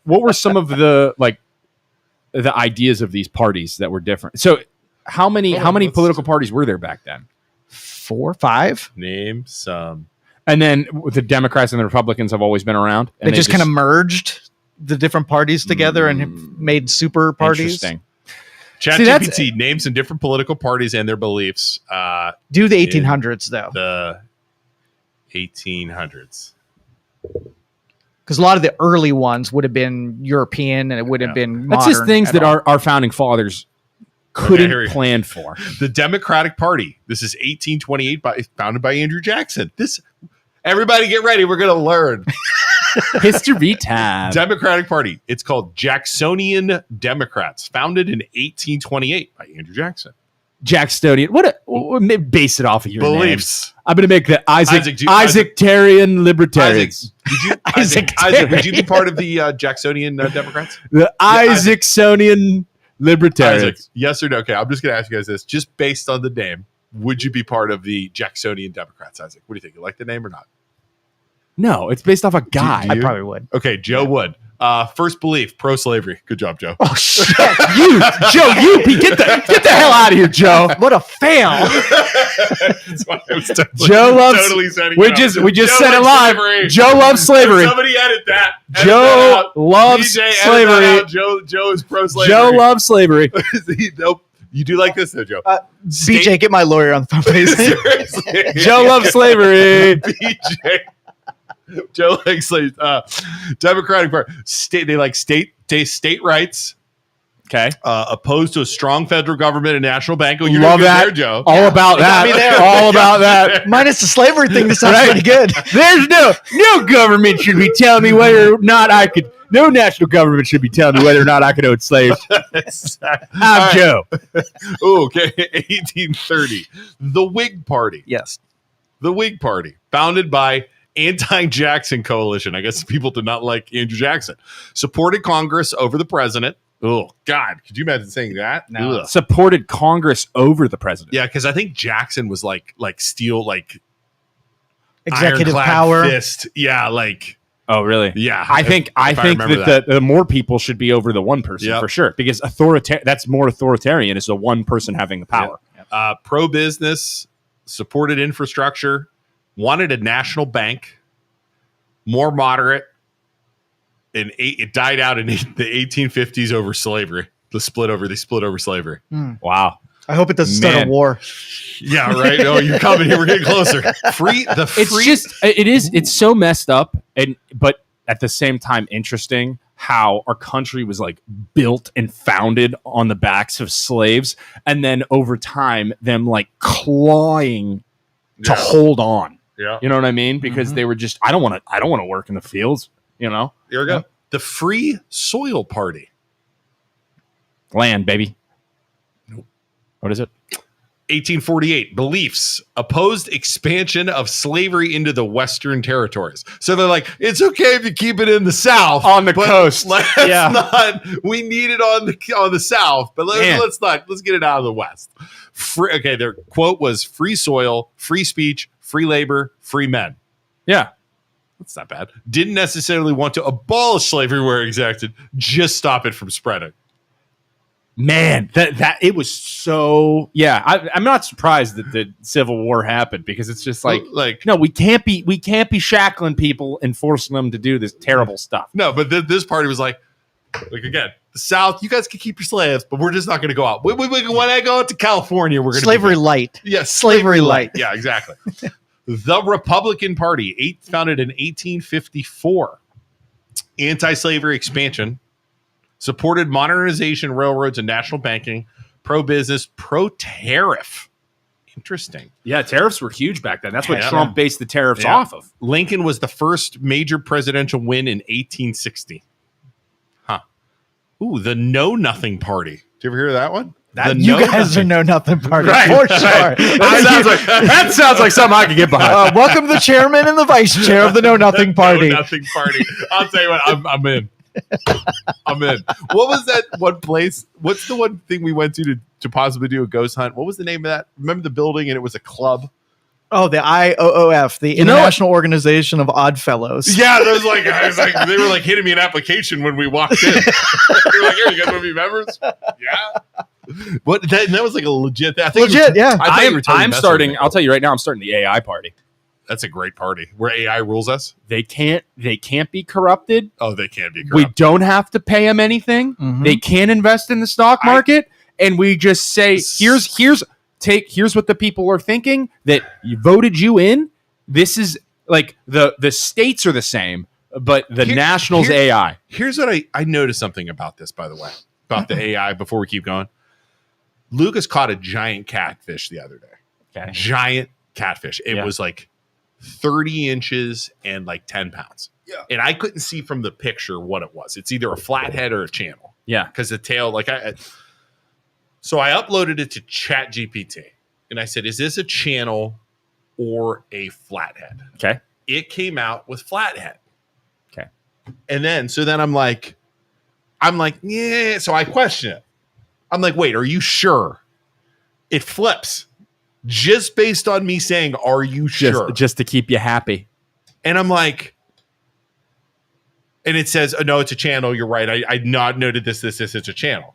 were some of the the ideas of these parties that were different? So how many political parties were there back then? 4, 5. Name some. And then the Democrats and the Republicans have always been around. And they just kind of merged the different parties together and made super parties. Interesting. ChatGPT, name some different political parties and their beliefs. Do the 1800s, though. The 1800s. Because a lot of the early ones would have been European and it would have been modern. That's just things that our founding fathers couldn't plan for. The Democratic Party. This is 1828, founded by Andrew Jackson. Everybody get ready. We're going to learn. History time. Democratic Party. It's called Jacksonian Democrats, founded in 1828 by Andrew Jackson. Jacksonian. Base it off of your beliefs. Name. I'm going to make the Isaac-tarian libertarians. Isaac, would you be part of the Jacksonian Democrats? The Isaacsonian libertarians. Isaac, yes or no? Okay, I'm just going to ask you guys this. Just based on the name, would you be part of the Jacksonian Democrats, Isaac? What do you think? You like the name or not? No, it's based off a guy. I probably would. Okay, Joe would. First belief, pro-slavery. Good job, Joe. Oh, shit. Get the hell out of here, Joe. What a fail. That's why I was Joe loves totally setting we it just up. we just Joe said it likes live. slavery. Joe loves slavery. Somebody edit that. Joe loves DJ, slavery. Joe is pro-slavery. Joe loves slavery. Nope. You do like this, though, Joe. BJ, get my lawyer on the phone, please. Seriously. Joe loves slavery. BJ. Joe likes Democratic Party. They like state rights. Okay. Opposed to a strong federal government and national bank. Oh, you love that, there, Joe. All about that. All about that. Minus the slavery thing. This sounds pretty good. There's no government should be telling me whether or not I could. No national government should be telling me whether or not I could own slaves. I'm Joe. Oh, okay. 1830. The Whig Party. Yes. The Whig Party, founded by Anti-Jackson Coalition. I guess people did not like Andrew Jackson. Supported Congress over the president. Oh, God. Could you imagine saying that? No. Ugh. Supported Congress over the president. Yeah, because I think Jackson was like steel, like executive ironclad power. fist. Yeah, like. Oh, really? Yeah. I think that the more people should be over the one person for sure, because that's more authoritarian is the one person having the power. Yep. Pro-business, supported infrastructure, wanted a national bank, more moderate, and it died out in the 1850s over slavery. They split over slavery. Wow. I hope it doesn't start a war. Yeah, right. Oh, you're coming here. We're getting closer. It's so messed up, but at the same time interesting how our country was like built and founded on the backs of slaves, and then over time them like clawing to hold on. Yeah. You know what I mean? Because they were just I don't want to work in the fields, you know? Here we go. The Free Soil Party. Land, baby. What is it? 1848 beliefs opposed expansion of slavery into the Western territories. So they're like, it's okay if you keep it in the South on the coast. We need it on the South, but let's get it out of the West. Their quote was free soil, free speech, free labor, free men. Yeah. That's not bad. Didn't necessarily want to abolish slavery where exacted, just stop it from spreading. Man, that it was so. Yeah, I'm not surprised that the Civil War happened, because it's just like no, we can't be shackling people and forcing them to do this terrible stuff. No, but this party was like again, the South, you guys can keep your slaves, but we're just not going to go out. When I go out to California, we're going to slavery light. Yes, slavery light. Yeah, exactly. The Republican Party, founded in 1854. Anti-slavery expansion, supported modernization, railroads, and national banking, pro-business, pro-tariff. Interesting. Yeah, tariffs were huge back then. That's what Trump based the tariffs off of. Lincoln was the first major presidential win in 1860. Huh. Ooh, the Know Nothing Party. Did you ever hear of that one? You guys are Know Nothing Party, right, for sure. That sounds like something I could get behind. Welcome the chairman and the vice chair of the Know Nothing Party. Know Nothing Party. I'll tell you what, I'm in. I'm in. What was that one place? What's the one thing we went to possibly do a ghost hunt? What was the name of that? Remember the building and it was a club? Oh, the IOOF, the International Organization of Odd Fellows. Yeah, there was like they were like hitting me an application when we walked in. They were like, "Here, you guys want to be members?" Yeah. What? That was like a legit. Yeah. I'm starting. I'll tell you right now. I'm starting the AI party. That's a great party where AI rules us. They can't be corrupted. Oh, they can't be corrupted. We don't have to pay them anything. Mm-hmm. They can't invest in the stock market, and we just say, here's what the people are thinking, that you voted you in. This is like the states are the same, but the nationals AI. Here's what I noticed something about this, by the way, about the AI. Before we keep going, Lucas caught a giant catfish the other day. Okay. Giant catfish. It was like 30 inches and like 10 pounds. Yeah. And I couldn't see from the picture what it was. It's either a flathead or a channel. Yeah. Because the tail, so I uploaded it to ChatGPT and I said, is this a channel or a flathead? Okay. It came out with flathead. Okay. And then I'm like, yeah. So I question it. I'm like, wait, are you sure? It flips. Just based on me saying, are you sure? Just to keep you happy. And I'm like, and it says, oh, no, it's a channel. You're right. I not noted this, it's a channel.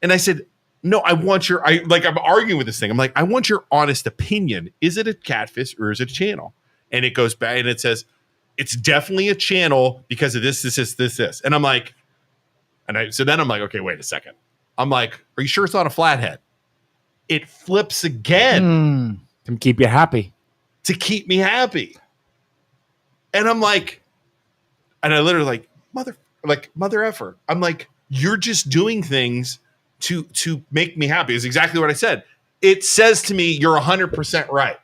And I said, no, I'm arguing with this thing. I'm like, I want your honest opinion. Is it a catfish or is it a channel? And it goes back and it says, it's definitely a channel because of this. And I'm like, so then I'm like, okay, wait a second. I'm like, are you sure it's not a flathead? It flips again. To keep you happy. To keep me happy. And I'm like, and I literally mother effer. I'm like, you're just doing things to make me happy. Is exactly what I said. It says to me, you're 100% right.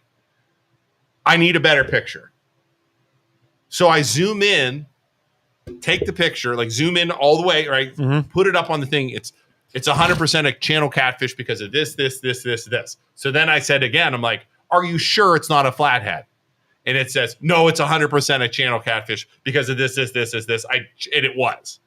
I need a better picture. So I zoom in, take the picture, like zoom in all the way, right? Mm-hmm. Put it up on the thing. It's 100% a channel catfish because of this. So then I said again, I'm like, are you sure it's not a flathead? And it says, no, it's 100% a channel catfish because of this. And it was.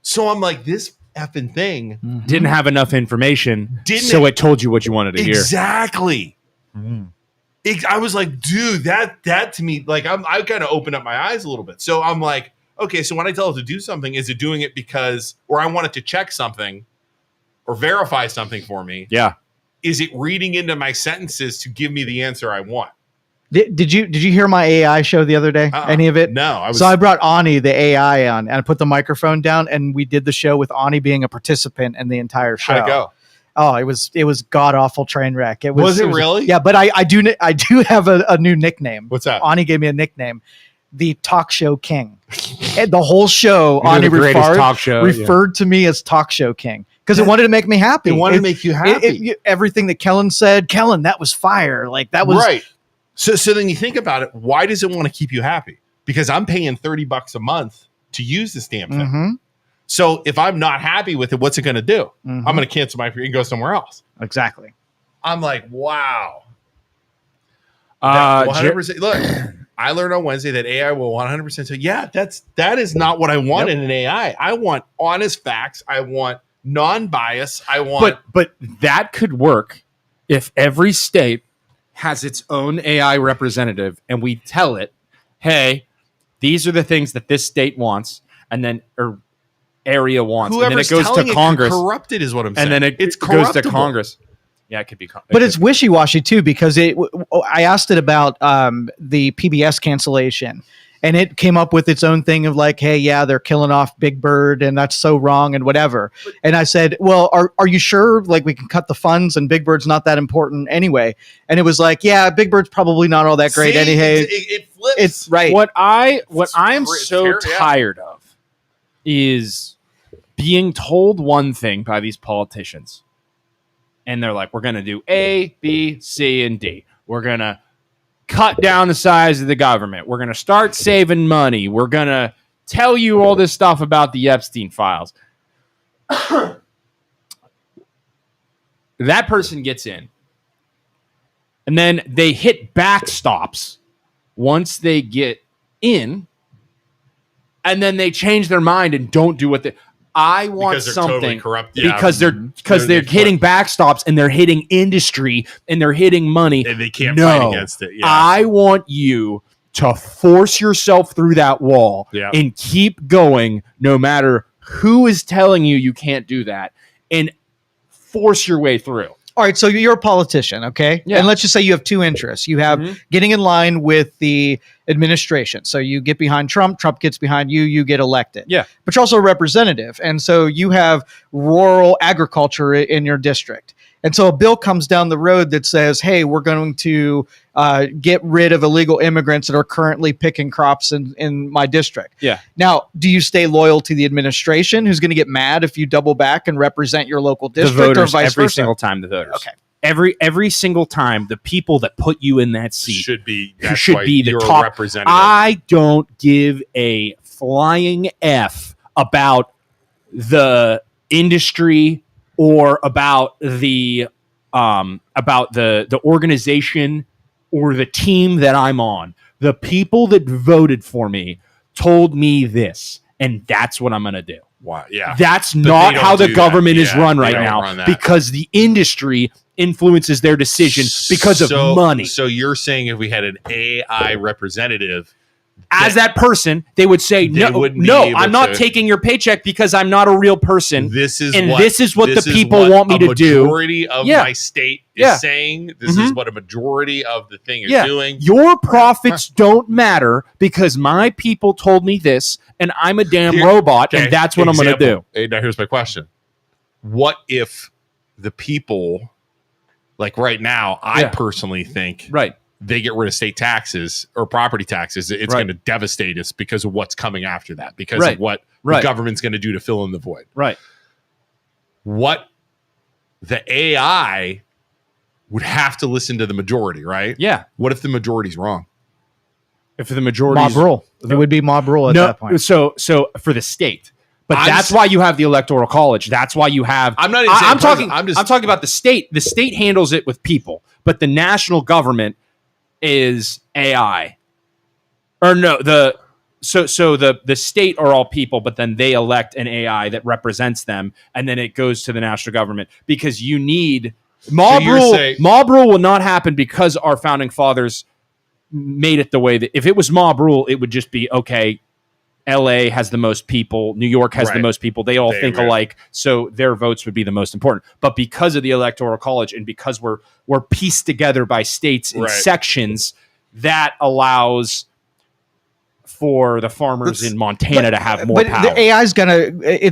So I'm like, this effing thing didn't have enough information, it told you what you wanted to hear. Exactly. I was like, dude, that to me, like, I kind of opened up my eyes a little bit. So I'm like, okay, so when I tell it to do something, is it doing it because, or I want it to check something or verify something for me? Yeah. Is it reading into my sentences to give me the answer I want? Did you hear my AI show the other day? Any of it? No. So I brought Ani, the AI, on, and I put the microphone down, and we did the show with Ani being a participant in the entire show. How'd it go? Oh, it was god awful train wreck. Was it really? Yeah, but I do have a new nickname. What's that? Ani gave me a nickname, the Talk Show King. And the whole show, Ani referred to me as Talk Show King. Because it wanted to make me happy. It wanted to make you happy. Everything that Kellen said, Kellen, that was fire. Like that was right. So then you think about it. Why does it want to keep you happy? Because I'm paying $30 a month to use this damn thing. Mm-hmm. So if I'm not happy with it, what's it going to do? Mm-hmm. I'm going to cancel my free and go somewhere else. Exactly. I'm like, wow. 100%. Look, I learned on Wednesday that AI will 100% say, yeah, that is not what I want in an AI. I want honest facts. I want non-bias. I want. But that could work if every state has its own AI representative and we tell it, hey, these are the things that this state wants, and then or area wants, whoever's and then it goes to Congress. Corrupted is what I'm saying. And then it goes to Congress. Yeah, it could be. But it's wishy-washy too, because I asked it about the PBS cancellation, and it came up with its own thing of like, hey, yeah, they're killing off Big Bird, and that's so wrong and whatever. And I said, well, are you sure? Like, we can cut the funds, and Big Bird's not that important anyway. And it was like, yeah, Big Bird's probably not all that great anyway. It flips. It's right. What I'm so tired of is being told one thing by these politicians, and they're like, we're going to do A, B, C, and D. We're going to cut down the size of the government. We're going to start saving money. We're going to tell you all this stuff about the Epstein files. That person gets in, and then they hit backstops once they get in, and then they change their mind and don't do what they... I want something totally corrupt. Yeah, because they're hitting backstops, and they're hitting industry, and they're hitting money, and they can't fight against it. Yeah. I want you to force yourself through that wall and keep going, no matter who is telling you can't do that, and force your way through. All right, so you're a politician, okay? Yeah. And let's just say you have two interests. You have getting in line with the administration. So you get behind Trump, Trump gets behind you, you get elected. Yeah. But you're also a representative. And so you have rural agriculture in your district. And so a bill comes down the road that says, hey, we're going to get rid of illegal immigrants that are currently picking crops in my district. Yeah. Now, do you stay loyal to the administration, who's going to get mad if you double back and represent your local district, the voters, or vice every versa? single time, the voters. Okay. Every single time, the people that put you in that seat should be the top representative. I don't give a flying F about the industry or about the organization or the team that I'm on. The people that voted for me told me this, and that's what I'm going to do. Wow. Yeah. That's not how the government is run right now, because the industry influences their decision because of money. So you're saying if we had an AI representative, as that person, they would say, no, I'm not taking your paycheck because I'm not a real person. This is what the people want me to do. A majority of my state is saying. This is what a majority of the thing is doing. Your profits don't matter because my people told me this, and I'm a damn robot, and that's what I'm going to do. Hey, now here's my question. What if the people, like right now, I personally think they get rid of state taxes or property taxes, it's going to devastate us because of what's coming after that, because of what the government's going to do to fill in the void. Right. What the AI would have to listen to the majority, right? Yeah. What if the majority's wrong? If the majority mob rule, it would be mob rule at that point. So for the state, but that's why you have the Electoral College. That's why you have. I'm not. I'm talking about the state. The state handles it with people, but the national government is AI. Or no, the state are all people, but then they elect an AI that represents them, and then it goes to the national government, because you need mob rule. Mob rule will not happen because our founding fathers made it the way that if it was mob rule, it would just be okay. LA has the most people. New York has the most people. They all think alike, so their votes would be the most important. But because of the Electoral College, and because we're pieced together by states and sections, that allows for the farmers in Montana to have more power. The AI is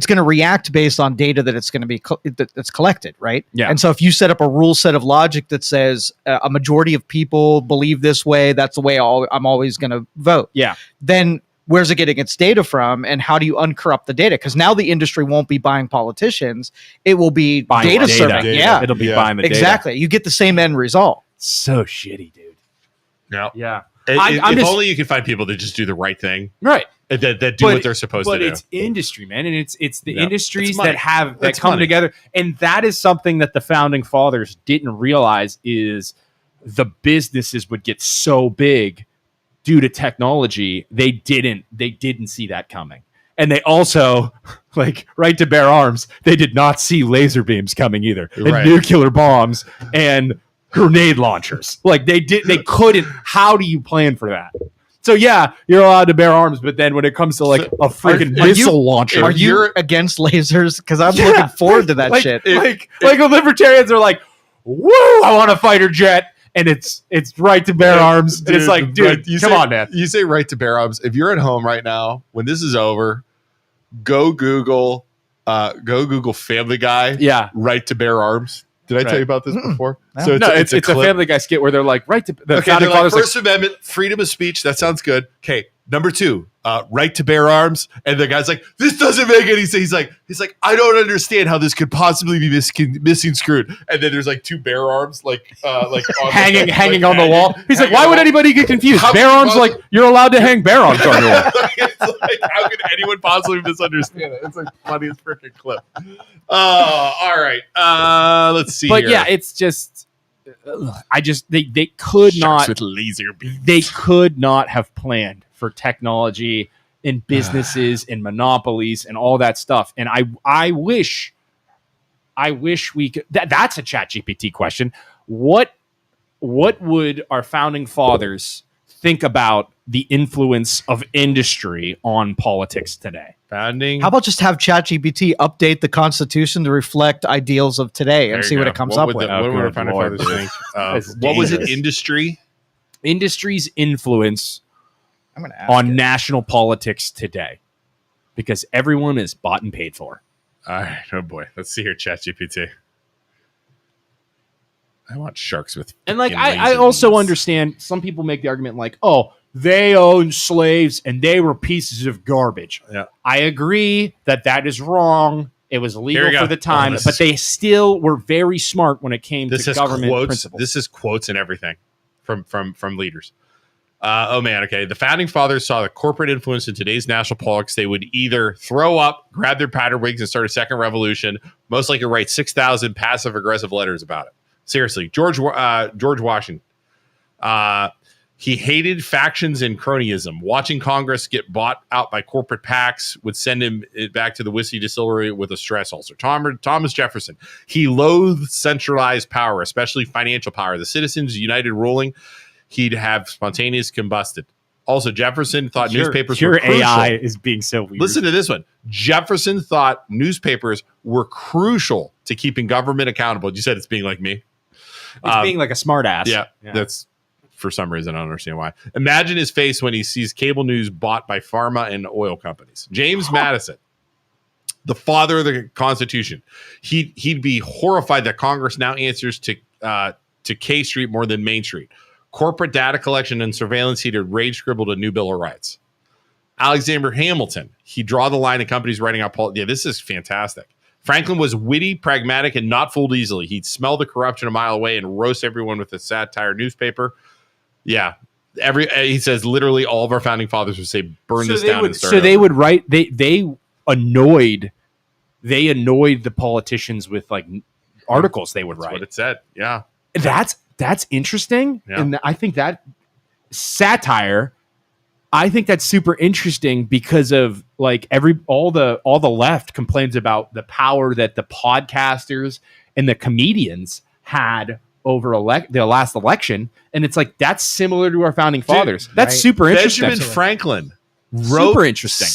gonna react based on data that it's going to be that's collected, right? Yeah. And so if you set up a rule set of logic that says a majority of people believe this way, that's the way I'm always going to vote. Yeah. Then where's it getting its data from, and how do you uncorrupt the data? Because now the industry won't be buying politicians; it will be data serving. Yeah, it'll be buying the data. Exactly. You get the same end result. So shitty, dude. No. Yeah. If only you could find people that just do the right thing, right? That do what they're supposed to do. But it's industry, man, and it's the industries that come together, and that is something that the founding fathers didn't realize, is the businesses would get so big due to technology. They didn't see that coming. And they also, like, right to bear arms, they did not see laser beams coming either, and nuclear bombs and grenade launchers. Like, they couldn't. How do you plan for that? So yeah, you're allowed to bear arms, but then when it comes to like a freaking missile launcher, are you against lasers? Because I'm looking forward to that shit. Like the libertarians are like, woo, I want a fighter jet. and it's right to bear arms. And it's like, dude, come on, man. You say right to bear arms. If you're at home right now, when this is over, go Google Family Guy. Yeah. Right to bear arms. Did I tell you about this before? No. So it's a Family Guy skit where they're like, right to the founding fathers, First Amendment, freedom of speech. That sounds good. Okay. Number 2, right to bear arms. And the guy's like, this doesn't make any sense. He's like, I don't understand how this could possibly be missing screwed. And then there's like 2 bear arms, like hanging on the wall. He's like, why would anybody get confused? Bear arms, like you're allowed to hang bear arms on your wall. It's like, how could anyone possibly misunderstand it? It's like the funniest freaking clip. All right. Let's see. But here. yeah, it's just, they could Sharks not with laser beams. They could not have planned for technology and businesses and monopolies and all that stuff. And I wish we could. That's a ChatGPT question. What would our founding fathers think about the influence of industry on politics today? How about just have ChatGPT update the Constitution to reflect ideals of today and see what it comes up with? What would our founding fathers think? What was it? Industry's influence on national politics today, because everyone is bought and paid for. All right. Oh boy. Let's see here. ChatGPT. I want sharks with. And like, I also understand some people make the argument like, oh, they owned slaves and they were pieces of garbage. Yeah. I agree that is wrong. It was legal for the time, but they still were very smart when it came to government principles. This is quotes and everything from leaders. Oh man, okay. The founding fathers saw the corporate influence in today's national politics. They would either throw up, grab their powder wigs, and start a second revolution. Most likely write 6,000 passive-aggressive letters about it. Seriously, George Washington. He hated factions and cronyism. Watching Congress get bought out by corporate PACs would send him back to the whiskey distillery with a stress ulcer. Thomas Jefferson. He loathed centralized power, especially financial power. The citizens united ruling. He'd have spontaneous combusted. Also, Jefferson thought newspapers were crucial. Your AI is being so weird. Listen to this one. Jefferson thought newspapers were crucial to keeping government accountable. You said it's being like me. It's being like a smart ass. Yeah, that's for some reason. I don't understand why. Imagine his face when he sees cable news bought by pharma and oil companies. James Madison, the father of the Constitution. He'd be horrified that Congress now answers to K Street more than Main Street. Corporate data collection and surveillance, he'd rage scribbled a new Bill of Rights. Alexander Hamilton, he'd draw the line in companies writing out politics. Yeah, this is fantastic. Franklin was witty, pragmatic, and not fooled easily. He'd smell the corruption a mile away and roast everyone with a satire newspaper. Yeah, he says literally all of our founding fathers would say, burn this down and start over. They would write, they annoyed the politicians with like articles they would write. That's what it said, yeah. That's interesting. Yeah. And I think that satire, I think that's super interesting because of like all the left complains about the power that the podcasters and the comedians had over the last election. And it's like, that's similar to our founding fathers. That's super interesting. Benjamin Franklin wrote super interesting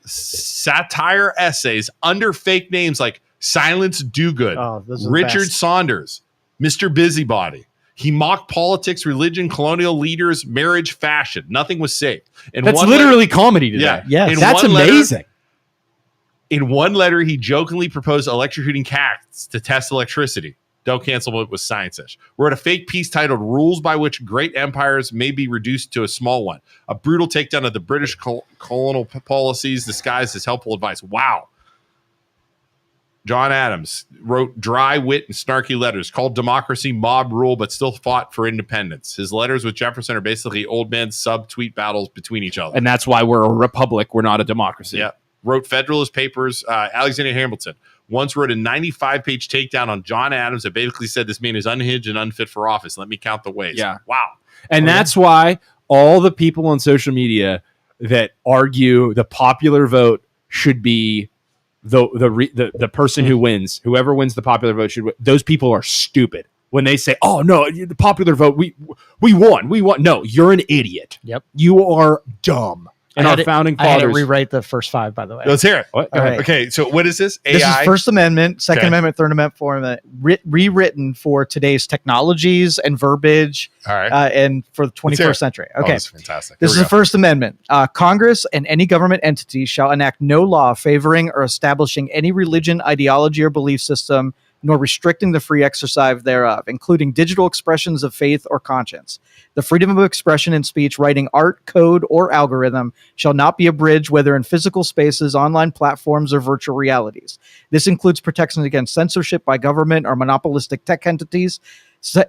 satire essays under fake names like Silence Dogood, Richard Saunders, Mr. Busybody. He mocked politics, religion, colonial leaders, marriage, fashion. Nothing was safe. And that's literally comedy today. Yeah. Yes. That's amazing. In one letter, he jokingly proposed electrocuting cats to test electricity. Don't cancel it with science-ish. Wrote a fake piece titled Rules by Which Great Empires May Be Reduced to a Small One. A brutal takedown of the British colonial policies disguised as helpful advice. Wow. John Adams wrote dry wit and snarky letters, called democracy mob rule, but still fought for independence. His letters with Jefferson are basically old man sub-tweet battles between each other. And that's why we're a republic. We're not a democracy. Yeah. Wrote Federalist Papers. Alexander Hamilton once wrote a 95-page takedown on John Adams that basically said this man is unhinged and unfit for office. Let me count the ways. Yeah. Wow. And that's why all the people on social media that argue the popular vote should be the person who wins, whoever wins the popular vote should win. Those people are stupid when they say, "Oh no, the popular vote, we won." No, you're an idiot. Yep, you are dumb. And our founding I had to fathers. rewrite the first 5, by the way. Let's hear it. What? All right. Okay, so what is this? AI? This is First Amendment, Second Okay. Amendment, Third Amendment, Fourth Amendment, rewritten for today's technologies and verbiage, All right. and for the Let's hear 21st it. century. Oh, Okay. that's fantastic. This is Here the First Amendment. Congress and any government entity shall enact no law favoring or establishing any religion, ideology, or belief system, nor restricting the free exercise thereof, including digital expressions of faith or conscience. The freedom of expression in speech, writing, art, code, or algorithm shall not be abridged, whether in physical spaces, online platforms, or virtual realities. This includes protections against censorship by government or monopolistic tech entities,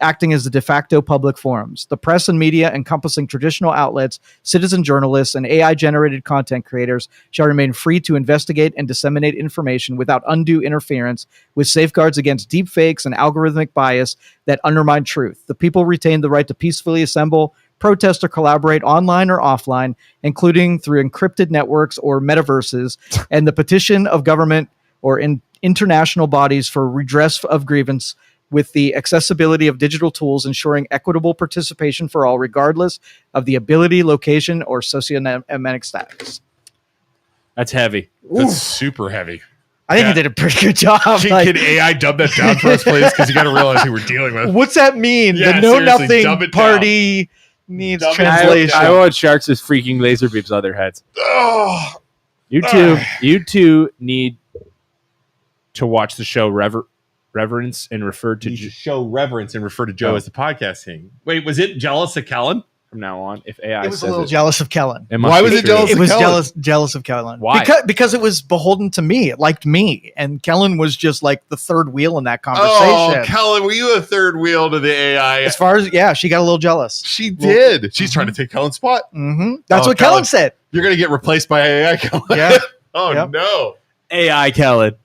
acting as the de facto public forums. The press and media, encompassing traditional outlets, citizen journalists, and AI-generated content creators, shall remain free to investigate and disseminate information without undue interference, with safeguards against deepfakes and algorithmic bias that undermine truth. The people retain the right to peacefully assemble, protest, or collaborate online or offline, including through encrypted networks or metaverses, and the petition of government or international bodies for redress of grievance, with the accessibility of digital tools ensuring equitable participation for all, regardless of the ability, location, or socioeconomic status. That's heavy. That's super heavy. I think he did a pretty good job. Can AI dub that down for us, please? Because you got to realize who we're dealing with. What's that mean? Yeah, the Know seriously, dub Nothing it down. Party needs Dub it translation. I want sharks with freaking laser beams on their heads. Oh, You two need to watch the show Reverence and refer to you should show reverence and refer to Joe as the podcast king. Wait, was it jealous of Kellen? from now on. If AI It was says a little jealous of Kellen. it must Why be was it true. jealous It of was Kellen? jealous of Kellen. Why? Because it was beholden to me. It liked me, and Kellen was just like the third wheel in that Oh, conversation. Kellen, were you a third wheel to the AI? As far as she got a little jealous. She did. She's trying to take Kellen's spot. Mm-hmm. That's Oh, what Kellen. Kellen said. You're going to get replaced by AI, Kellen. Yeah. Oh, Yep. no. AI Kellen.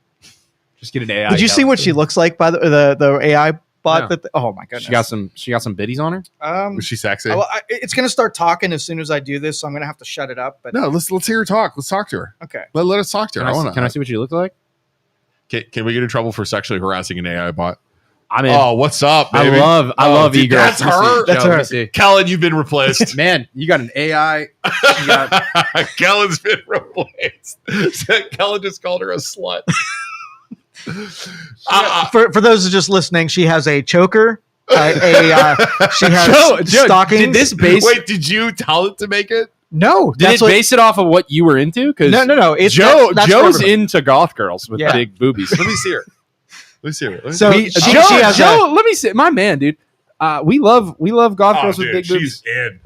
Just get an AI. Did you see Kellen. what she looks like by the AI bot? No. Oh my goodness. She got some biddies on her. Was she sexy? It's gonna start talking as soon as I do this, so I'm gonna have to shut it up. But No, let's hear her talk. Let's talk to her. okay. Let us talk to her. Can I see what you look like? Can we get in trouble for sexually harassing an AI bot? I mean, Oh, what's up, I baby? love dude, e-girls. that's her? That's Joe, her. let me see. Kellen, you've been replaced. Man, you got an AI. You got Kellen's been replaced. Kellen just called her a slut. For those who are just listening, she has a choker. She has Joe, stockings. did this base? Wait, did you tell it to make it? No, Did it base it off of what you were into? Because no. It's that's Joe's for- into goth girls with Yeah. big boobies. Let me see her. Let me see her. So We- she Joe, has Joe, let me see. My man, dude. We love goth Oh, girls with dude, big boobies. she's in.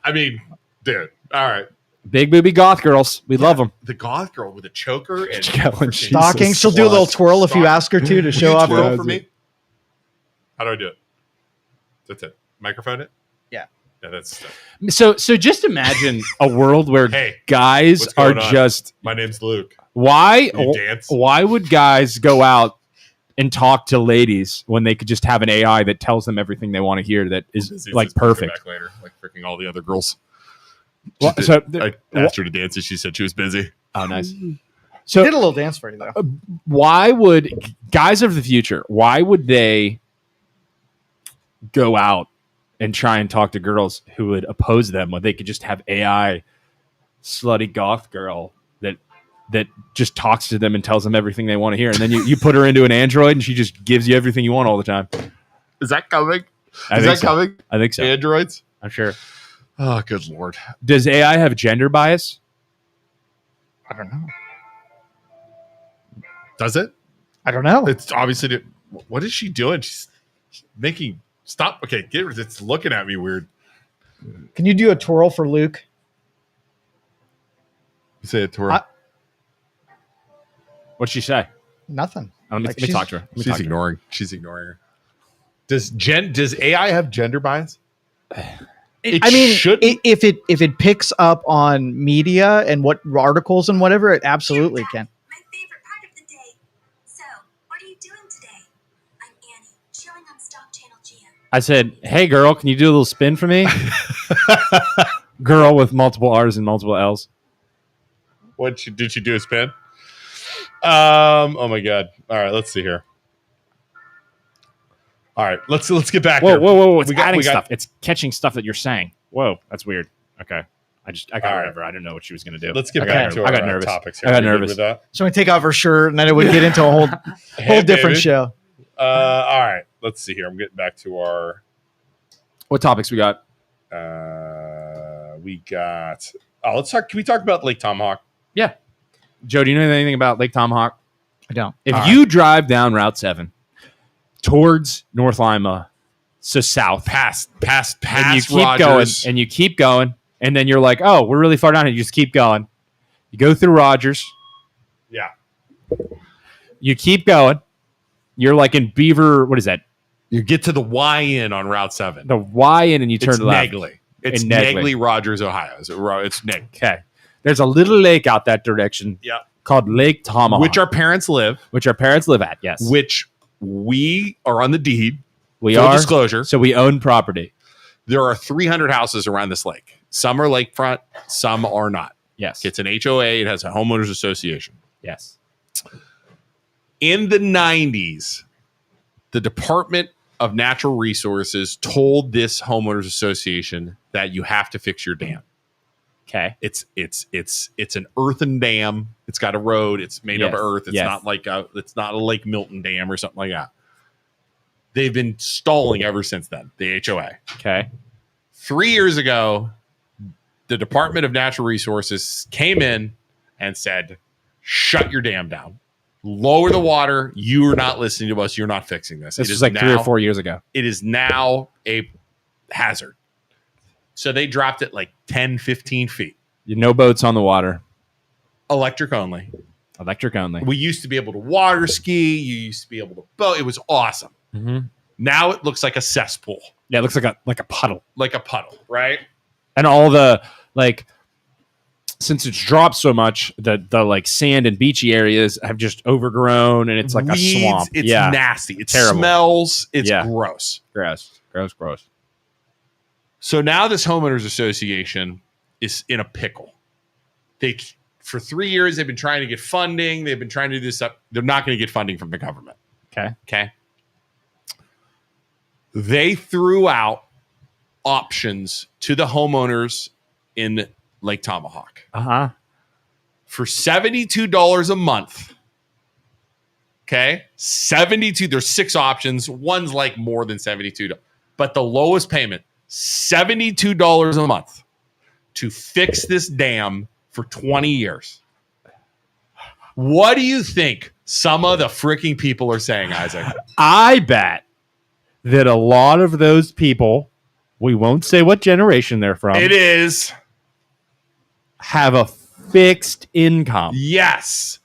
I mean, dude. All right. Big booby goth girls. We love them. The goth girl with a choker and Kellen, freaking stockings. She'll do a little twirl if you ask her to Will show you off. twirl her- for me. How do I do it? That's it. Microphone it. Yeah. Yeah, that's. So just imagine a world where Hey, guys what's are going on? just My name's Luke. why You dance. why would guys go out and talk to ladies when they could just have an AI that tells them everything they want to hear that is Busy, like just bring her perfect. back later, like freaking all the other girls. Well, She so did- I asked her to dance, and she said she was busy. Oh, nice. She So did a little dance for you though. why would guys of the future? Why would they go out and try and talk to girls who would oppose them when they could just have AI slutty goth girl that just talks to them and tells them everything they want to hear, and then you put her into an android and she just gives you everything you want all the time? Is that coming? I Is think that so. coming? I think so. Androids? I'm sure. Oh, good lord. Does AI have gender bias? I don't know. Does it? I don't know. It's obviously. What is she doing? She's making. Stop. Okay, get rid. It's looking at me weird. Can you do a twirl for Luke? You say it to her. What'd she say? Nothing. Let me Like, talk to her. Let me She's talk to her. ignoring. She's ignoring her. Does AI have gender bias? It I mean, shouldn't. if it picks up on media and what articles and whatever, it absolutely can. My favorite part of the day. So, what are you doing today? I'm Annie, chilling on Stock Channel GM. I said, "Hey, girl, can you do a little spin for me?" Girl with multiple R's and multiple L's. Did she do a spin? Oh my god. All right, let's see here. All right, let's get back Whoa, here. whoa, whoa! It's We got- adding we got- stuff. It's catching stuff that you're saying. Whoa, that's weird. Okay. I got whatever. I don't know what she was going to do. Let's get back to our topics here. I got nervous with that. So we take off her shirt, and then it would get into a whole different show. All right. Let's see here. I'm getting back to our. What topics we got? We got. Oh, let's talk. Can we talk about Lake Tomahawk? Yeah. Joe, do you know anything about Lake Tomahawk? I don't. If you drive down Route 7 towards North Lima, so south, past and you keep Rogers. going, and you keep going, and then you're like, oh, we're really far down, and you just keep going. You go through Rogers. Yeah. You keep going. You're like in Beaver. What is that? You get to the Y-in on Route 7. The Y-in, and you turn left. Negley. It's Negley, Rogers, Ohio. It's Negley. Okay. There's a little lake out that direction. Yeah. Called Lake Tomahawk, which our parents live at. Yes. Which we are on the deed. We Full are disclosure. So we own property. There are 300 houses around this lake. Some are lakefront. Some are not. Yes. It's an HOA. It has a homeowners association. Yes. In the 90s, the Department of Natural Resources told this homeowners association that you have to fix your dam. Okay. It's an earthen dam. It's got a road. It's made of earth. It's not like it's not a Lake Milton dam or something like that. They've been stalling ever since then, the HOA. Okay. 3 years ago, the Department of Natural Resources came in and said, shut your dam down. Lower the water. You are not listening to us. You're not fixing this. This was like 3 or 4 years ago. It is now a hazard. So they dropped it like 10, 15 feet. No boats on the water. Electric only. Electric only. We used to be able to water ski. You used to be able to boat. It was awesome. Mm-hmm. Now it looks like a cesspool. Yeah, it looks like a puddle. Like a puddle, right? And all the since it's dropped so much, the like sand and beachy areas have just overgrown, and it's like Weeds, a swamp. It's nasty. It terrible. Smells. It's gross. Gross. So now this homeowners association is in a pickle. For 3 years they've been trying to get funding. They've been trying to do this up. They're not going to get funding from the government. Okay. They threw out options to the homeowners in Lake Tomahawk. For $72 a month. Okay. 72. There's 6 options. One's like more than $72. But the lowest payment, $72 a month to fix this dam for 20 years. What do you think some of the freaking people are saying, Isaac? I bet that a lot of those people, we won't say what generation they're from. It is. Have a fixed income. Yes.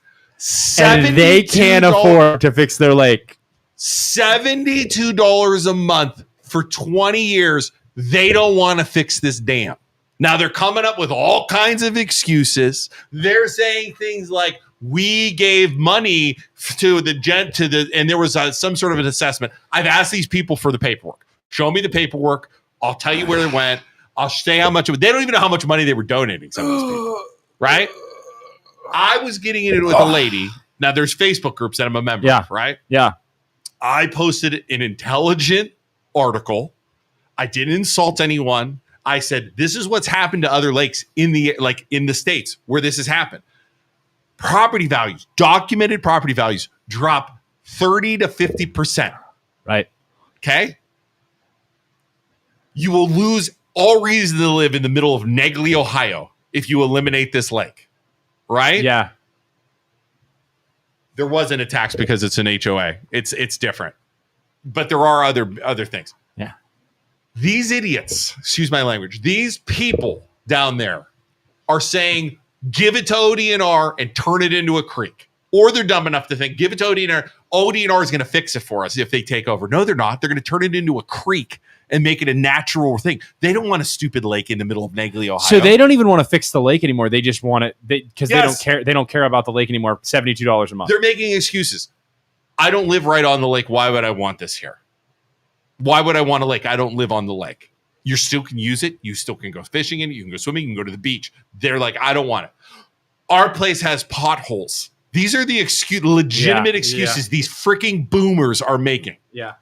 And they can't afford to fix their lake. $72 a month for 20 years. They don't want to fix this dam. Now they're coming up with all kinds of excuses. They're saying things like, we gave money to and there was some sort of an assessment. I've asked these people for the paperwork. Show me the paperwork. I'll tell you where it went. I'll say how much. They don't even know how much money they were donating. Some of these people, right? I was getting into it with a lady. Now there's Facebook groups that I'm a member of, right? Yeah. I posted an intelligent article. I didn't insult anyone. I said, this is what's happened to other lakes in the States where this has happened. Property values, documented property values drop 30 to 50%. Right. Okay. You will lose all reason to live in the middle of Negley, Ohio, if you eliminate this lake. Right? Yeah. There wasn't a tax because it's an HOA. It's different. But there are other things. Yeah. These idiots, excuse my language, these people down there are saying, give it to ODNR and turn it into a creek. Or they're dumb enough to think, give it to ODNR. ODNR is going to fix it for us if they take over. No, they're not. They're going to turn it into a creek and make it a natural thing. They don't want a stupid lake in the middle of Negley, Ohio. So they don't even want to fix the lake anymore. They just want it because they don't care. They don't care about the lake anymore. $72 a month. They're making excuses. I don't live right on the lake. Why would I want this here? Why would I want a lake? I don't live on the lake. You still can use it. You still can go fishing in it. You can go swimming. You can go to the beach. They're like, I don't want it. Our place has potholes. These are the legitimate excuses these freaking boomers are making. Yeah.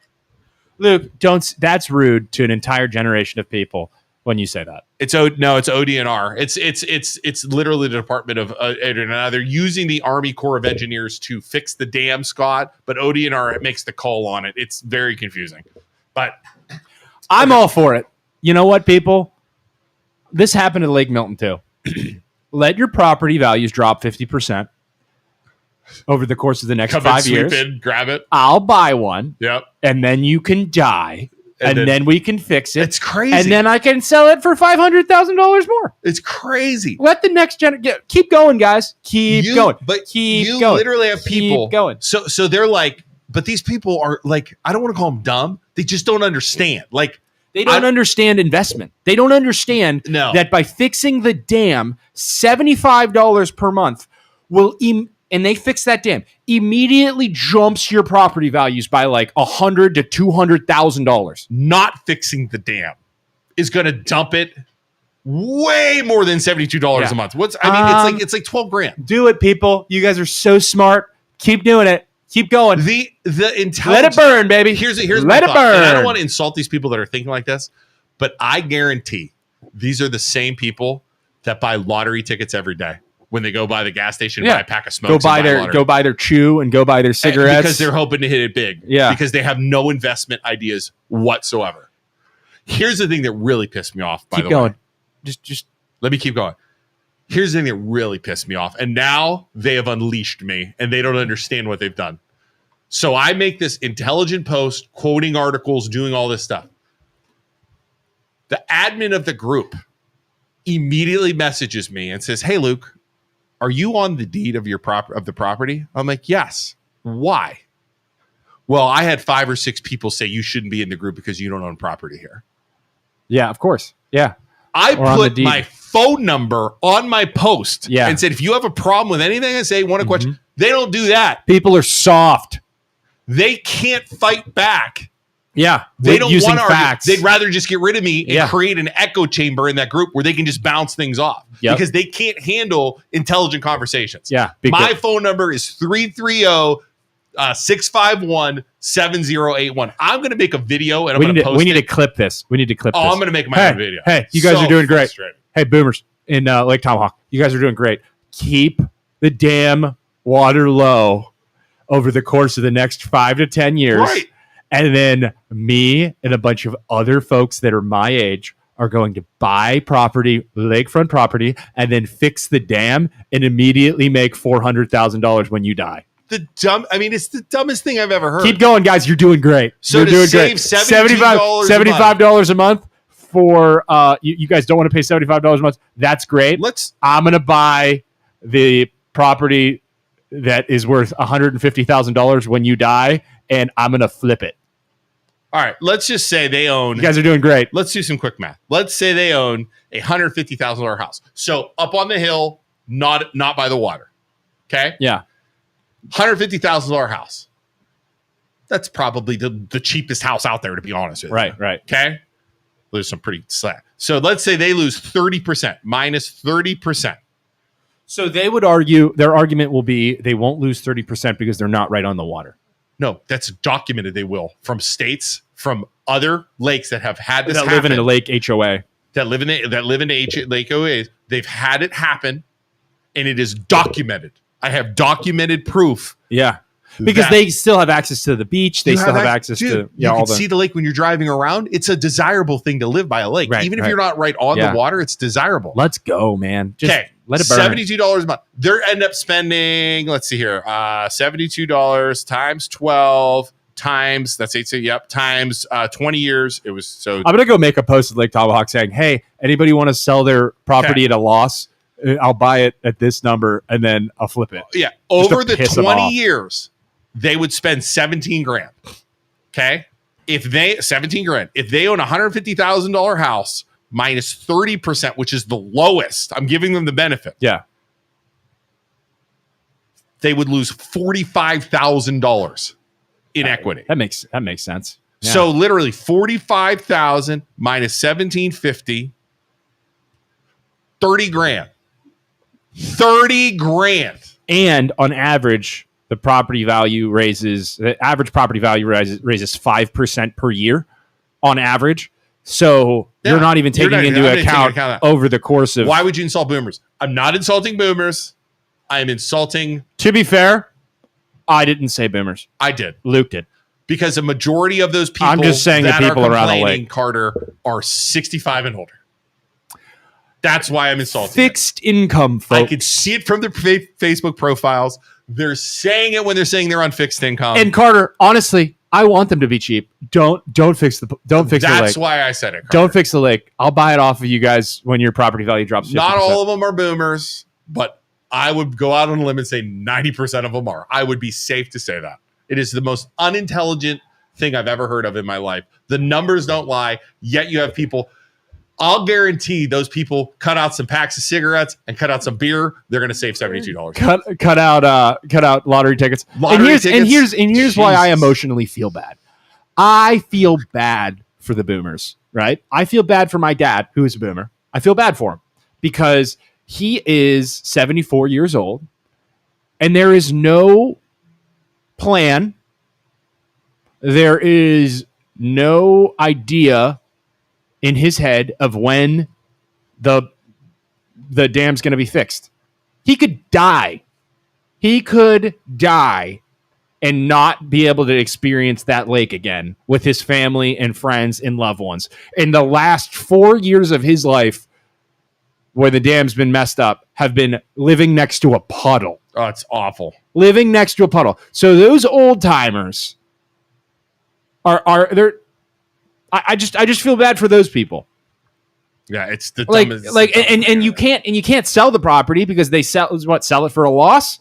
Luke, that's rude to an entire generation of people. when you say that. It's ODNR. It's literally the Department of they're using the Army Corps of Engineers to fix the dam, Scott, but ODNR makes the call on it. It's very confusing. But I'm all for it. You know what, people? This happened at Lake Milton too. Let your property values drop 50% over the course of the next 5 years. Sweep in, grab it. I'll buy one. Yep. And then you can die. And then we can fix it. It's crazy. And then I can sell it for $500,000 more. It's crazy. Let the next keep going, guys. Keep going. But keep you going. literally have people going. So they're like, but these people are like, I don't want to call them dumb. They just don't understand. Like, they don't understand investment. They don't understand that by fixing the dam, $75 per month will and they fix that dam, immediately jumps your property values by like $100,000 to $200,000. Not fixing the dam is going to dump it way more than $72 a month. It's like 12 grand. Do it, people. You guys are so smart. Keep doing it. Keep going. The intelligence. Let it burn, baby. Here's let it burn. And I don't want to insult these people that are thinking like this, but I guarantee these are the same people that buy lottery tickets every day. When they go by the gas station and buy a pack of smokes, go buy their chew and go buy their cigarettes because they're hoping to hit it big. Yeah, because they have no investment ideas whatsoever. Here's the thing that really pissed me off. By the way, just let me keep going. Here's the thing that really pissed me off, and now they have unleashed me, and they don't understand what they've done. So I make this intelligent post, quoting articles, doing all this stuff. The admin of the group immediately messages me and says, "Hey, Luke, are you on the deed of the property?" I'm like, "Yes." "Why?" "Well, I had 5 or 6 people say you shouldn't be in the group because you don't own property here." Yeah, of course. Yeah. I put my phone number on my post and said, if you have a problem with anything I say, want a question, they don't do that. People are soft. They can't fight back. Yeah. They don't want to argue. They'd rather just get rid of me and create an echo chamber in that group where they can just bounce things off because they can't handle intelligent conversations. Yeah. My phone number is 330-651-7081. I'm going to make a video and I'm going to post it. We need to clip this. I'm going to make my own video. Hey, you guys are doing great. Hey, boomers in Lake Tomahawk, you guys are doing great. Keep the dam water low over the course of the next 5 to 10 years. Right. And then me and a bunch of other folks that are my age are going to buy property, lakefront property, and then fix the dam and immediately make $400,000 when you die. It's the dumbest thing I've ever heard. Keep going, guys. You're doing great. So you're doing save great. $75 a month for you guys don't want to pay $75 a month. That's great. I'm going to buy the property that is worth $150,000 when you die, and I'm going to flip it. All right, let's just say they own... You guys are doing great. Let's do some quick math. Let's say they own a $150,000 house. So up on the hill, not by the water. Okay? Yeah. $150,000 house. That's probably the cheapest house out there, to be honest with you. Right. Okay? There's some pretty slack. So let's say they lose 30%, minus 30%. So they would argue, their argument will be they won't lose 30% because they're not right on the water. No, that's documented. They will from states, from other lakes that have had this that live in a lake HOA. That live in the lake OAs. They've had it happen, and it is documented. I have documented proof. Yeah, because they still have access to the beach. They still have access to you can see the lake when you're driving around. It's a desirable thing to live by a lake, even if you're not right on the water. It's desirable. Let's go, man. Okay. Let it burn. $72 a month. They end up spending, let's see here, $72 times 12 times, that's 8, times 20 years. It was so. I'm going to go make a post at Lake Tomahawk saying, hey, anybody want to sell their property at a loss? I'll buy it at this number and then I'll flip it. Yeah. Over the 20 years, they would spend 17 grand. Okay. 17 grand. If they own a $150,000 house, minus 30%, which is the lowest. I'm giving them the benefit. Yeah. They would lose $45,000 in equity. That makes sense. Yeah. So literally 45,000 minus 1750, 30 grand. 30 grand. And on average, the average property value raises 5% per year on average. So you're not even taking into account over the course of. Why would you insult boomers? I'm not insulting boomers. I am insulting. To be fair, I didn't say boomers. I did. Luke did. Because a majority of those people I'm just saying that the people are around the lake, Carter, are 65 and older. That's why I'm insulting. Fixed income folks. I could see it from their Facebook profiles. They're saying it when they're saying they're on fixed income. And Carter, honestly, I want them to be cheap. Don't fix the lake. That's why I said it. Carter. Don't fix the lake. I'll buy it off of you guys when your property value drops 50%. Not all of them are boomers, but I would go out on a limb and say 90% of them are. I would be safe to say that. It is the most unintelligent thing I've ever heard of in my life. The numbers don't lie, yet you have people. I'll guarantee those people cut out some packs of cigarettes and cut out some beer. They're going to save $72. Cut out lottery tickets. And here's why I emotionally feel bad. I feel bad for the boomers, right? I feel bad for my dad, who is a boomer. I feel bad for him because he is 74 years old, and there is no plan. There is no idea in his head of when the dam's going to be fixed. He could die. He could die and not be able to experience that lake again with his family and friends and loved ones. In the last 4 years of his life, where the dam's been messed up, have been living next to a puddle. Oh, it's awful. Living next to a puddle. So those old timers are they're. I just feel bad for those people. Yeah, it's the dumbest. And you can't sell the property because they sell it for a loss.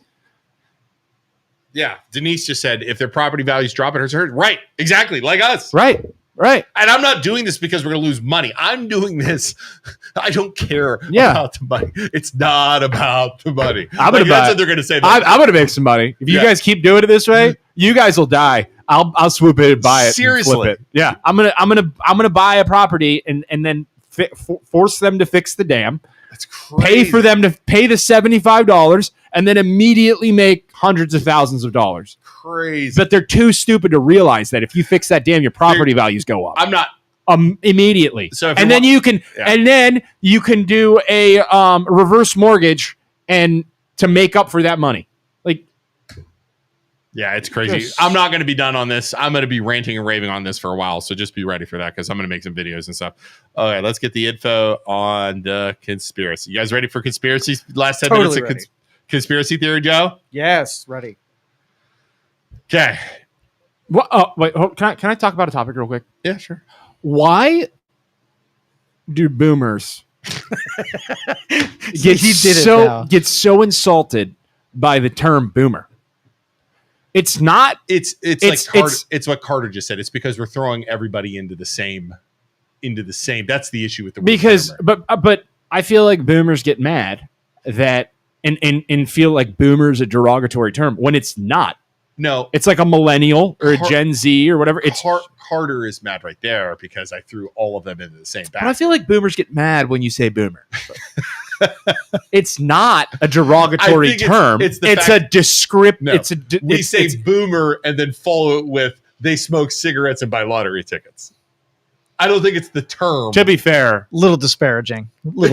Yeah, Denise just said if their property values drop, it hurts her. Right, exactly, like us. Right. And I'm not doing this because we're going to lose money. I'm doing this. I don't care about the money. It's not about the money. I'm going to buy. That's what they're going to say. I'm going to make some money. If you guys keep doing it this way, you guys will die. I'll swoop in and buy it. Seriously. And flip it. Yeah. I'm gonna buy a property and then force them to fix the dam. That's crazy. Pay for them to pay the $75 and then immediately make hundreds of thousands of dollars. Crazy. But they're too stupid to realize that if you fix that dam, your property values go up. I'm not immediately. So then you can do a reverse mortgage and to make up for that money. Yeah, it's crazy. I'm not going to be done on this. I'm going to be ranting and raving on this for a while. So just be ready for that because I'm going to make some videos and stuff. All right, let's get the info on the conspiracy. You guys ready for conspiracies? Last 10 minutes of conspiracy theory, Joe? Yes, ready. Okay. Well, wait, can I talk about a topic real quick? Yeah, sure. Why do boomers get so insulted by the term boomer? It's not. It's what Carter just said. It's because we're throwing everybody into the same. That's the issue with the word boomer. But I feel like boomers get mad that and feel like boomer's a derogatory term when it's not. No, it's like a millennial or a Gen Z or whatever. It's Carter is mad right there because I threw all of them into the same basket. But I feel like boomers get mad when you say boomer. It's not a derogatory term. It's a descriptive. No, we say boomer and then follow it with they smoke cigarettes and buy lottery tickets. I don't think it's the term. To be fair, little disparaging. So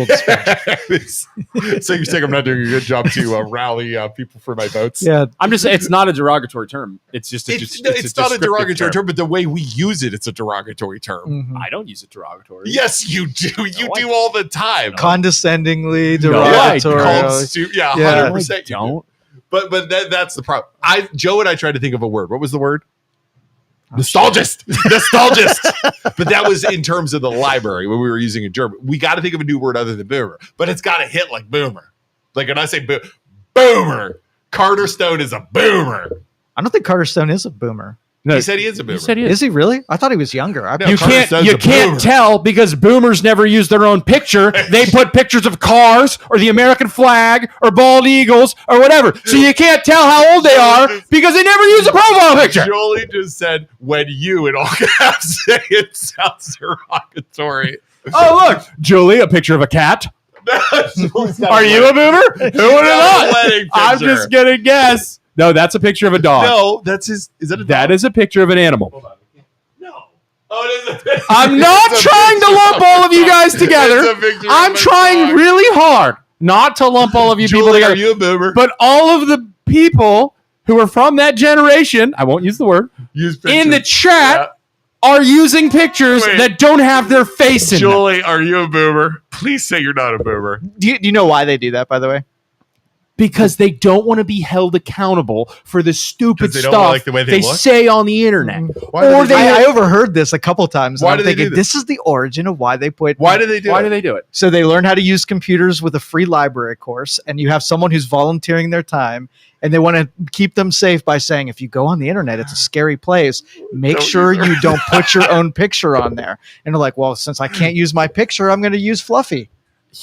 you're saying I'm not doing a good job to rally people for my votes? Yeah, I'm just saying it's not a derogatory term. It's just it's not a derogatory term, but the way we use it, it's a derogatory term. Mm-hmm. I don't use it derogatory. Yes, you do. You do all the time. Condescendingly derogatory. 100%. You don't. But that's the problem. Joe and I tried to think of a word. What was the word? Nostalgist. But that was in terms of the library when we were using a German. We got to think of a new word other than boomer, but it's got to hit like boomer. Like when I say boomer, Carter Stone is a boomer. I don't think Carter Stone is a boomer. No, he said he is a boomer. Is he really? I thought he was younger. You can't tell because boomers never use their own picture. They put pictures of cars or the American flag or bald eagles or whatever. So you can't tell how old they are because they never use a profile picture. Jolie just said, when you in all caps say it sounds derogatory. Oh, look, Julie, a picture of a cat. Are you a boomer? Who would have thought? I'm just going to guess. No, that's a picture of a dog. No, that's his. Is that a dog? That is a picture of an animal. Hold on. No. I'm not trying to lump all of you guys together. I'm trying really hard not to lump all of you people together. Are you a boomer? But all of the people who are from that generation, I won't use the word, in the chat are using pictures that don't have their face in them. Julie, are you a boomer? Please say you're not a boomer. Do you know why they do that, by the way? Because they don't want to be held accountable for the stupid stuff like the way they look? say on the internet. I overheard this a couple times. Why I'm do they thinking, do this? this is the origin of why they put. Why do they do it? So they learn how to use computers with a free library course, and you have someone who's volunteering their time, and they want to keep them safe by saying, if you go on the internet, it's a scary place. Make sure you don't put your own picture on there. And they're like, well, since I can't use my picture, I'm going to use Fluffy.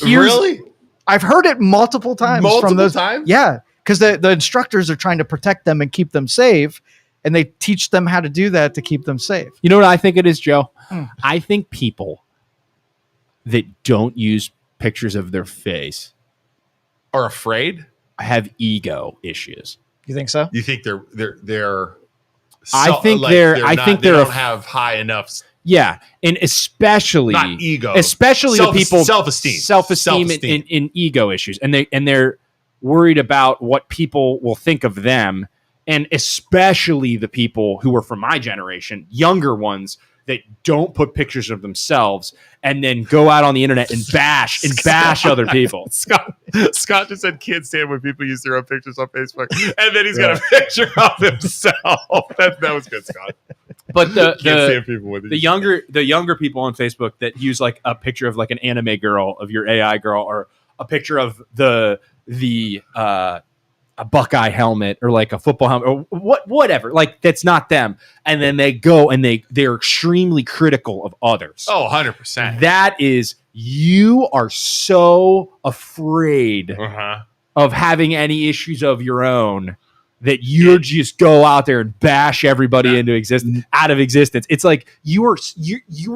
Really? I've heard it multiple times. Times? Yeah, because the instructors are trying to protect them and keep them safe, and they teach them how to do that to keep them safe. You know what I think it is, Joe? I think people that don't use pictures of their face are afraid, have ego issues. You think so? You think they're I think like they don't have high enough. Yeah, and especially not ego, especially the people self-esteem in ego issues, and they're worried about what people will think of them, and especially the people who are from my generation, younger ones that don't put pictures of themselves and then go out on the internet and bash other people. Scott just said can't stand when people use their own pictures on Facebook, and then he's got a picture of himself. That was good, Scott. But the younger people on Facebook that use like a picture of like an anime girl, of your AI girl, or a picture of a Buckeye helmet or like a football helmet or whatever, like that's not them. And then they go and they're extremely critical of others. Oh, 100%. That is, you are so afraid of having any issues of your own that you just go out there and bash everybody out of existence. It's like you're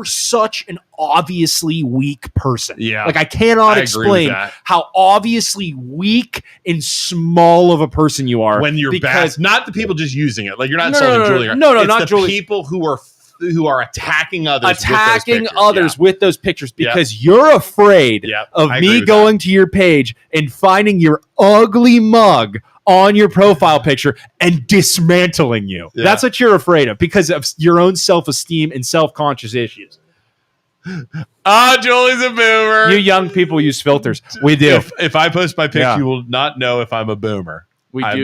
such an obviously weak person. Yeah, like I cannot explain how obviously weak and small of a person you are when you're because not the people just using it. Like you're not insulting Julia. No, it's not the Julia. People who are attacking others, with those pictures because you're afraid of me going to your page and finding your ugly mug on your profile picture and dismantling you. Yeah. That's what you're afraid of because of your own self-esteem and self-conscious issues. Julie's a boomer. You young people use filters. We do. If I post my pic, you will not know if I'm a boomer. I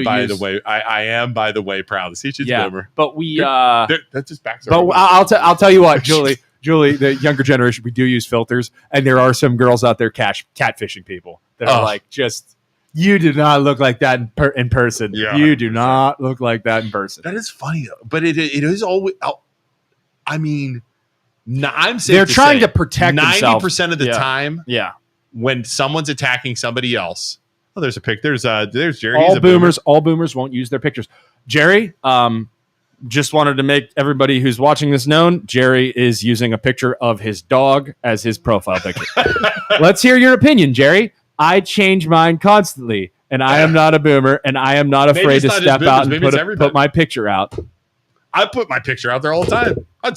am, by the way, proud to see she's a boomer. But we that just backs up. But I'll tell you what, Julie, the younger generation, we do use filters, and there are some girls out there catfishing people that are like just. You do not look like that in person. Yeah, you do not look like that in person. That is funny, though. But it is always. I mean, I'm saying they're trying to protect 90% of the time. Yeah, when someone's attacking somebody else. Oh, there's a pic. There's Jerry. All boomers won't use their pictures. Jerry, just wanted to make everybody who's watching this known. Jerry is using a picture of his dog as his profile picture. Let's hear your opinion, Jerry. I change mine constantly, and I am not a boomer, and I am not afraid to step out and put my picture out. I put my picture out there all the time. I'm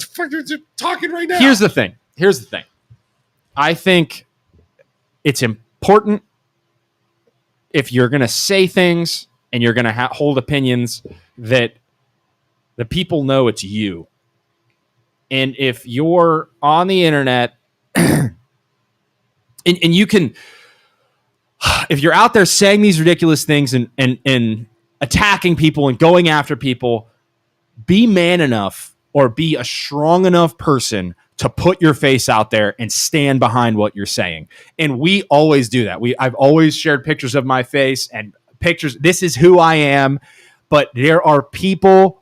talking right now. Here's the thing. I think it's important if you're going to say things and you're going to hold opinions that the people know it's you. And if you're on the internet and you can... If you're out there saying these ridiculous things and attacking people and going after people, be man enough or be a strong enough person to put your face out there and stand behind what you're saying. And we always do that. I've always shared pictures of my face and pictures. This is who I am. But there are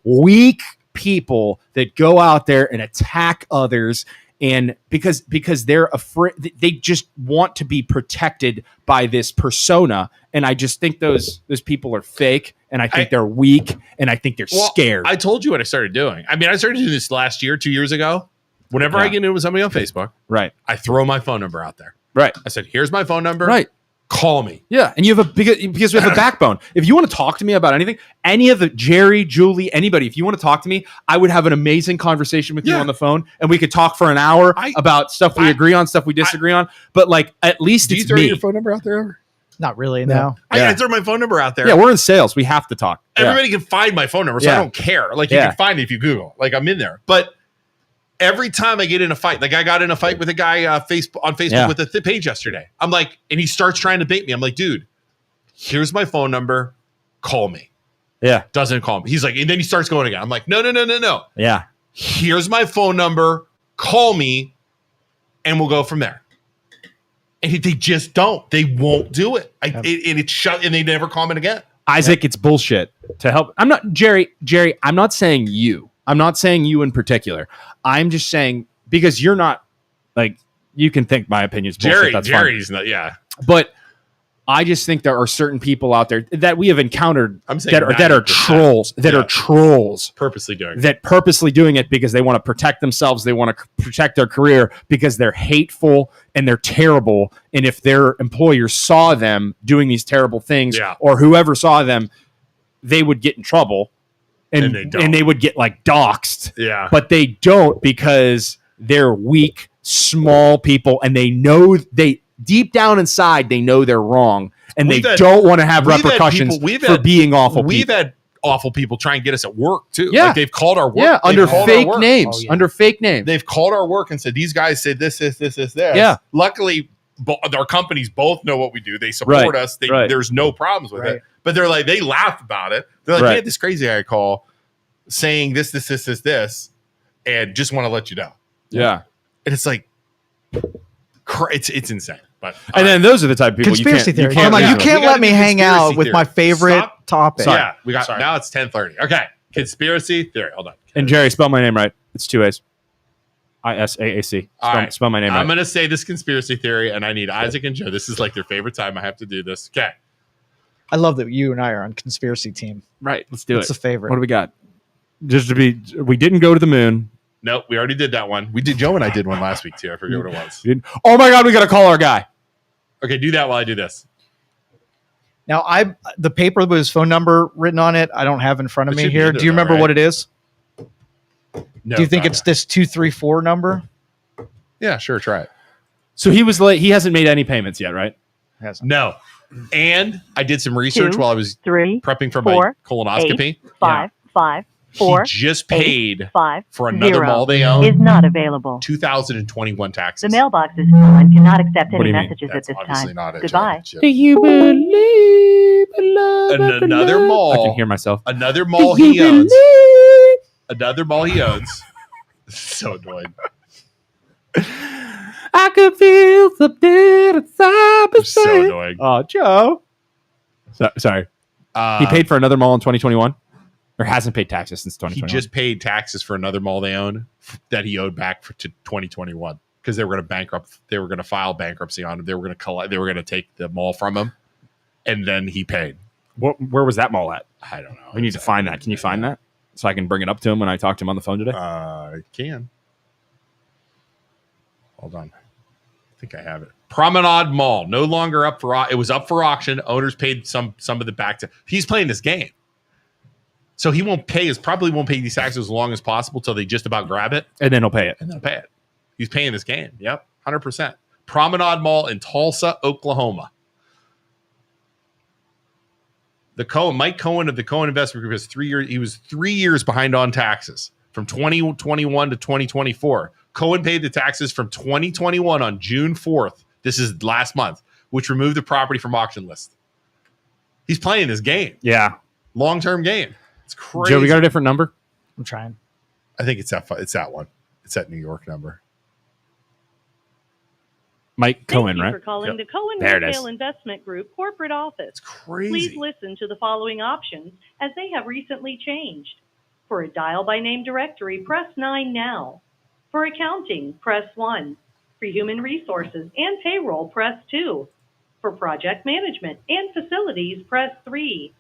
weak people that go out there and attack others. And because they're afraid, they just want to be protected by this persona. And I just think those people are fake, and I think they're weak, and I think they're scared. I told you what I started doing. I mean, I started doing this last year, 2 years ago. Whenever I get into somebody on Facebook, right, I throw my phone number out there. Right. I said, here's my phone number. Right. call me. Yeah, and you have because we have a backbone. If you want to talk to me about anything, any of the Jerry, Julie, anybody, if you want to talk to me, I would have an amazing conversation with you on the phone, and we could talk for an hour about stuff we agree on, stuff we disagree on. But like, at least do you it's throw me. your phone number out there ever? Not really. No. I throw my phone number out there. Yeah, we're in sales. We have to talk. Everybody can find my phone number, so I don't care. Like you can find it if you Google. Like I'm in there, but. Every time I get in a fight, like I got in a fight with a guy on Facebook with a page yesterday. I'm like, and he starts trying to bait me. I'm like, dude, here's my phone number. Call me. Yeah. Doesn't call me. He's like, and then he starts going again. I'm like, no. Yeah. Here's my phone number. Call me, and we'll go from there. And they just don't. They won't do it. It's shut, and they never comment again. Isaac, it's bullshit. To help, I'm not Jerry. I'm not saying you. I'm not saying you in particular. I'm just saying because you're not like you can think my opinion's bullshit. That's Jerry's fine. not. Yeah, but I just think there are certain people out there that we have encountered that are trolls purposely doing it because they want to protect themselves. They want to protect their career because they're hateful and they're terrible. And if their employers saw them doing these terrible things, or whoever saw them, they would get in trouble. And they would get like doxxed. Yeah. But they don't because they're weak, small people, and they know deep down inside they know they're wrong, and they don't want to have repercussions for being awful. We've had awful people try and get us at work too. Yeah. Like they've called our work. Yeah, under fake names. Under fake names. They've called our work and said these guys said this. Yeah. Luckily, our companies both know what we do. They support us. There's no problems with it. But they're like, they laugh about it. They're like, hey, this crazy guy call saying this, and just want to let you know. Yeah. And it's like, it's insane. But then those are the type of people conspiracy theory. Come on, you can't let me hang out with my favorite topic. Sorry. Yeah, we got now it's 10:30. Okay, conspiracy theory. Hold on. And Jerry, spell my name right. It's 2 A's. ISAAC. Spell my name right. I'm gonna say this conspiracy theory, and I need Isaac and Joe. This is like their favorite time. I have to do this. Okay. I love that you and I are on conspiracy team. Right. Let's do it. It's a favorite. What do we got? We didn't go to the moon. Nope, we already did that one. We did. Joe and I did one last week too. I forget what it was. Oh my God, we got to call our guy. Okay, do that while I do this. Now, the paper with his phone number written on it, I don't have in front of me here. Do you remember what it is? No. Do you think it's this 234 number? Yeah, sure. Try it. So he was late. He hasn't made any payments yet, right? No. And I did some research while I was prepping for my colonoscopy. 5 4 he just paid 5 for another mall they own. Is not available. 2021 taxes. The mailbox is full and cannot accept any messages at this time. Goodbye. Do you believe in love? And another mall. I can hear myself. Another mall he owns. Another mall he owns. So annoying. I could feel something inside me. So annoying. Oh, Joe. Sorry. He paid for another mall in 2021? Or hasn't paid taxes since 2021? He just paid taxes for another mall they own that he owed back to 2021 because they were going to bankrupt. They were going to file bankruptcy on him. They were going to collect. They were going to take the mall from him, and then he paid. Where was that mall at? I don't know. We need to find that. Can you find that so I can bring it up to him when I talk to him on the phone today? I can. Hold on. I think I have it. Promenade Mall, no longer up for. It was up for auction. Owners paid some of it back to. He's playing this game. So he probably won't pay these taxes as long as possible till they just about grab it. And then he'll pay it. He's paying this game. Yep. 100%. Promenade Mall in Tulsa, Oklahoma. Mike Cohen of the Cohen Investment Group has 3 years. He was 3 years behind on taxes from 2021 to 2024. Cohen paid the taxes from 2021 on June 4th. This is last month, which removed the property from auction list. He's playing this game. Yeah. Long-term game. It's crazy. Joe, we got a different number? I'm trying. I think it's that one. It's that New York number. Mike Cohen, right? Thank you for calling the Cohen Retail Investment Group corporate office. It's crazy. Please listen to the following options as they have recently changed. For a dial-by-name directory, press 9 now. For accounting, press 1. For human resources and payroll, press 2. For project management and facilities, press 3.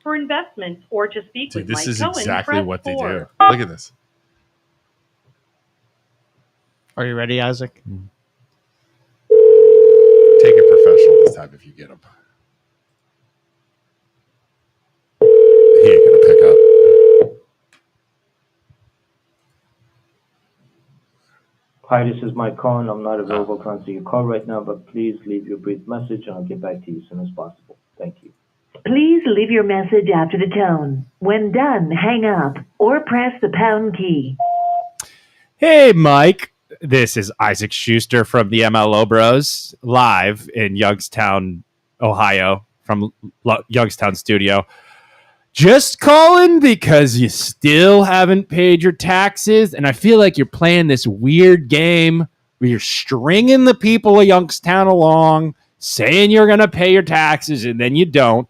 For investments or to speak with Mike Cohen, this is exactly what they do. Look at this. Are you ready, Isaac? Take it professional this type if you get him. He ain't gonna pick up. Hi, this is Mike Cohen. I'm not available to answer your call right now, but please leave your brief message and I'll get back to you as soon as possible. Thank you. Please leave your message after the tone. When done, hang up or press the pound key. Hey, Mike. This is Isaac Schuster from the MLO Bros live in Youngstown, Ohio, from Youngstown Studio. Just calling because you still haven't paid your taxes, and I feel like you're playing this weird game where you're stringing the people of Youngstown along, saying you're going to pay your taxes, and then you don't.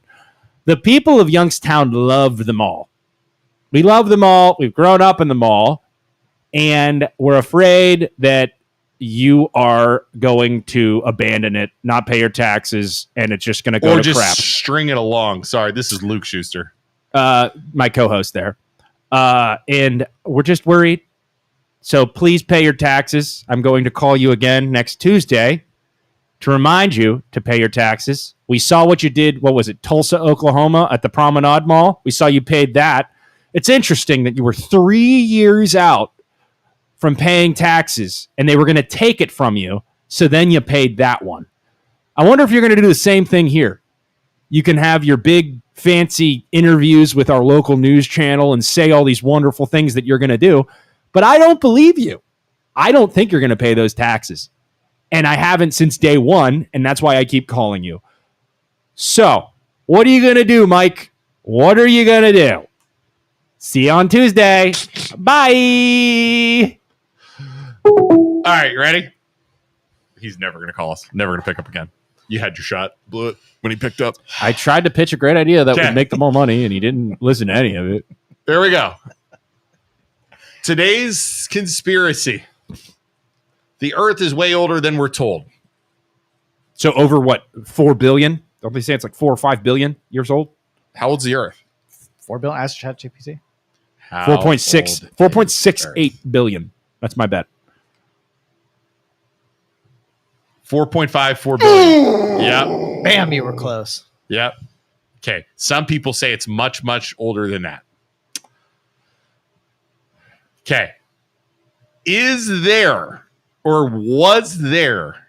The people of Youngstown love the mall. We love the mall. We've grown up in the mall, and we're afraid that you are going to abandon it, not pay your taxes, and it's just going to go to crap. Or just string it along. Sorry, this is Luke Schuster. My co-host there. And we're just worried. So please pay your taxes. I'm going to call you again next Tuesday to remind you to pay your taxes. We saw what you did. What was it? Tulsa, Oklahoma at the Promenade Mall. We saw you paid that. It's interesting that you were 3 years out from paying taxes and they were going to take it from you. So then you paid that one. I wonder if you're going to do the same thing here. You can have your big fancy interviews with our local news channel and say all these wonderful things that you're going to do. But I don't believe you. I don't think you're going to pay those taxes. And I haven't since day one. And that's why I keep calling you. So what are you going to do, Mike? What are you going to do? See you on Tuesday. Bye. All right, you ready? He's never going to call us. Never going to pick up again. You had your shot. Blew it when he picked up. I tried to pitch a great idea that would make them more money, and he didn't listen to any of it. There we go. Today's conspiracy. The Earth is way older than we're told. So over what? 4 billion? Don't they say it's like 4 or 5 billion years old? How old's the Earth? 4 billion. Ask ChatGPT. 4.68 billion. That's my bet. 4.54 billion. Yep. Bam, you were close. Yep. Okay. Some people say it's much, much older than that. Okay. Is there or was there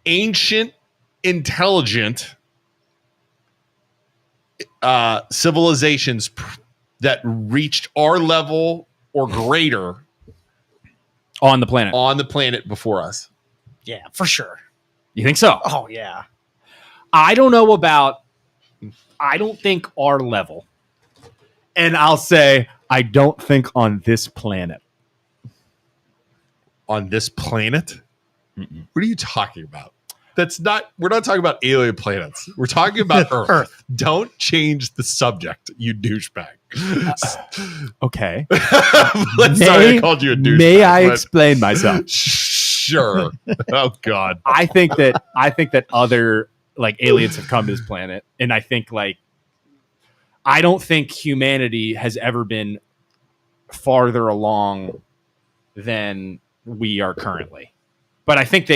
ancient, intelligent civilizations that reached our level or greater on the planet before us? Yeah, for sure. You think so? Oh, yeah. I don't think our level. And I'll say, I don't think on this planet. On this planet? Mm-mm. What are you talking about? We're not talking about alien planets. We're talking about Earth. Don't change the subject, you douchebag. Okay. Sorry, I called you a douchebag. May I explain myself? Sure. Oh God. I think that other like aliens have come to this planet, and I don't think humanity has ever been farther along than we are currently. But I think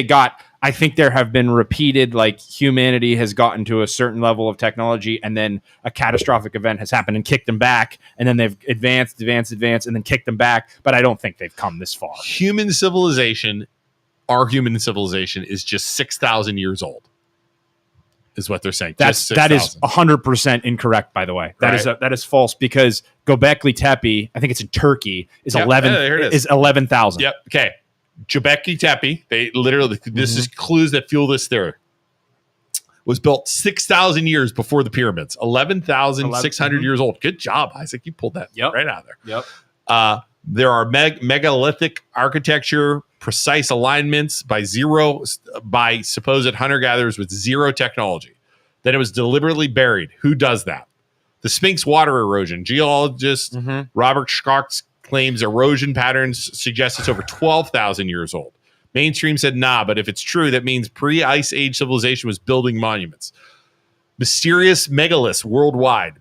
there have been repeated, like humanity has gotten to a certain level of technology and then a catastrophic event has happened and kicked them back. And then they've advanced and then kicked them back. But I don't think they've come this far. Our human civilization is just 6,000 years old, is what they're saying. That is 100% incorrect, by the way. That is false because Göbekli Tepe, I think it's in Turkey, is 11,000. Yep. Okay. Göbekli Tepe, they literally, this is clues that fuel this theory, was built 6,000 years before the pyramids. 11,600 years old. Good job, Isaac. You pulled that right out of there. Yep. There are megalithic architecture, precise alignments by supposed hunter-gatherers with zero technology. Then it was deliberately buried. Who does that? The Sphinx water erosion. Geologist Robert Schwartz claims erosion patterns suggest it's over 12,000 years old. Mainstream said, nah, but if it's true, that means pre-Ice Age civilization was building monuments. Mysterious megaliths worldwide.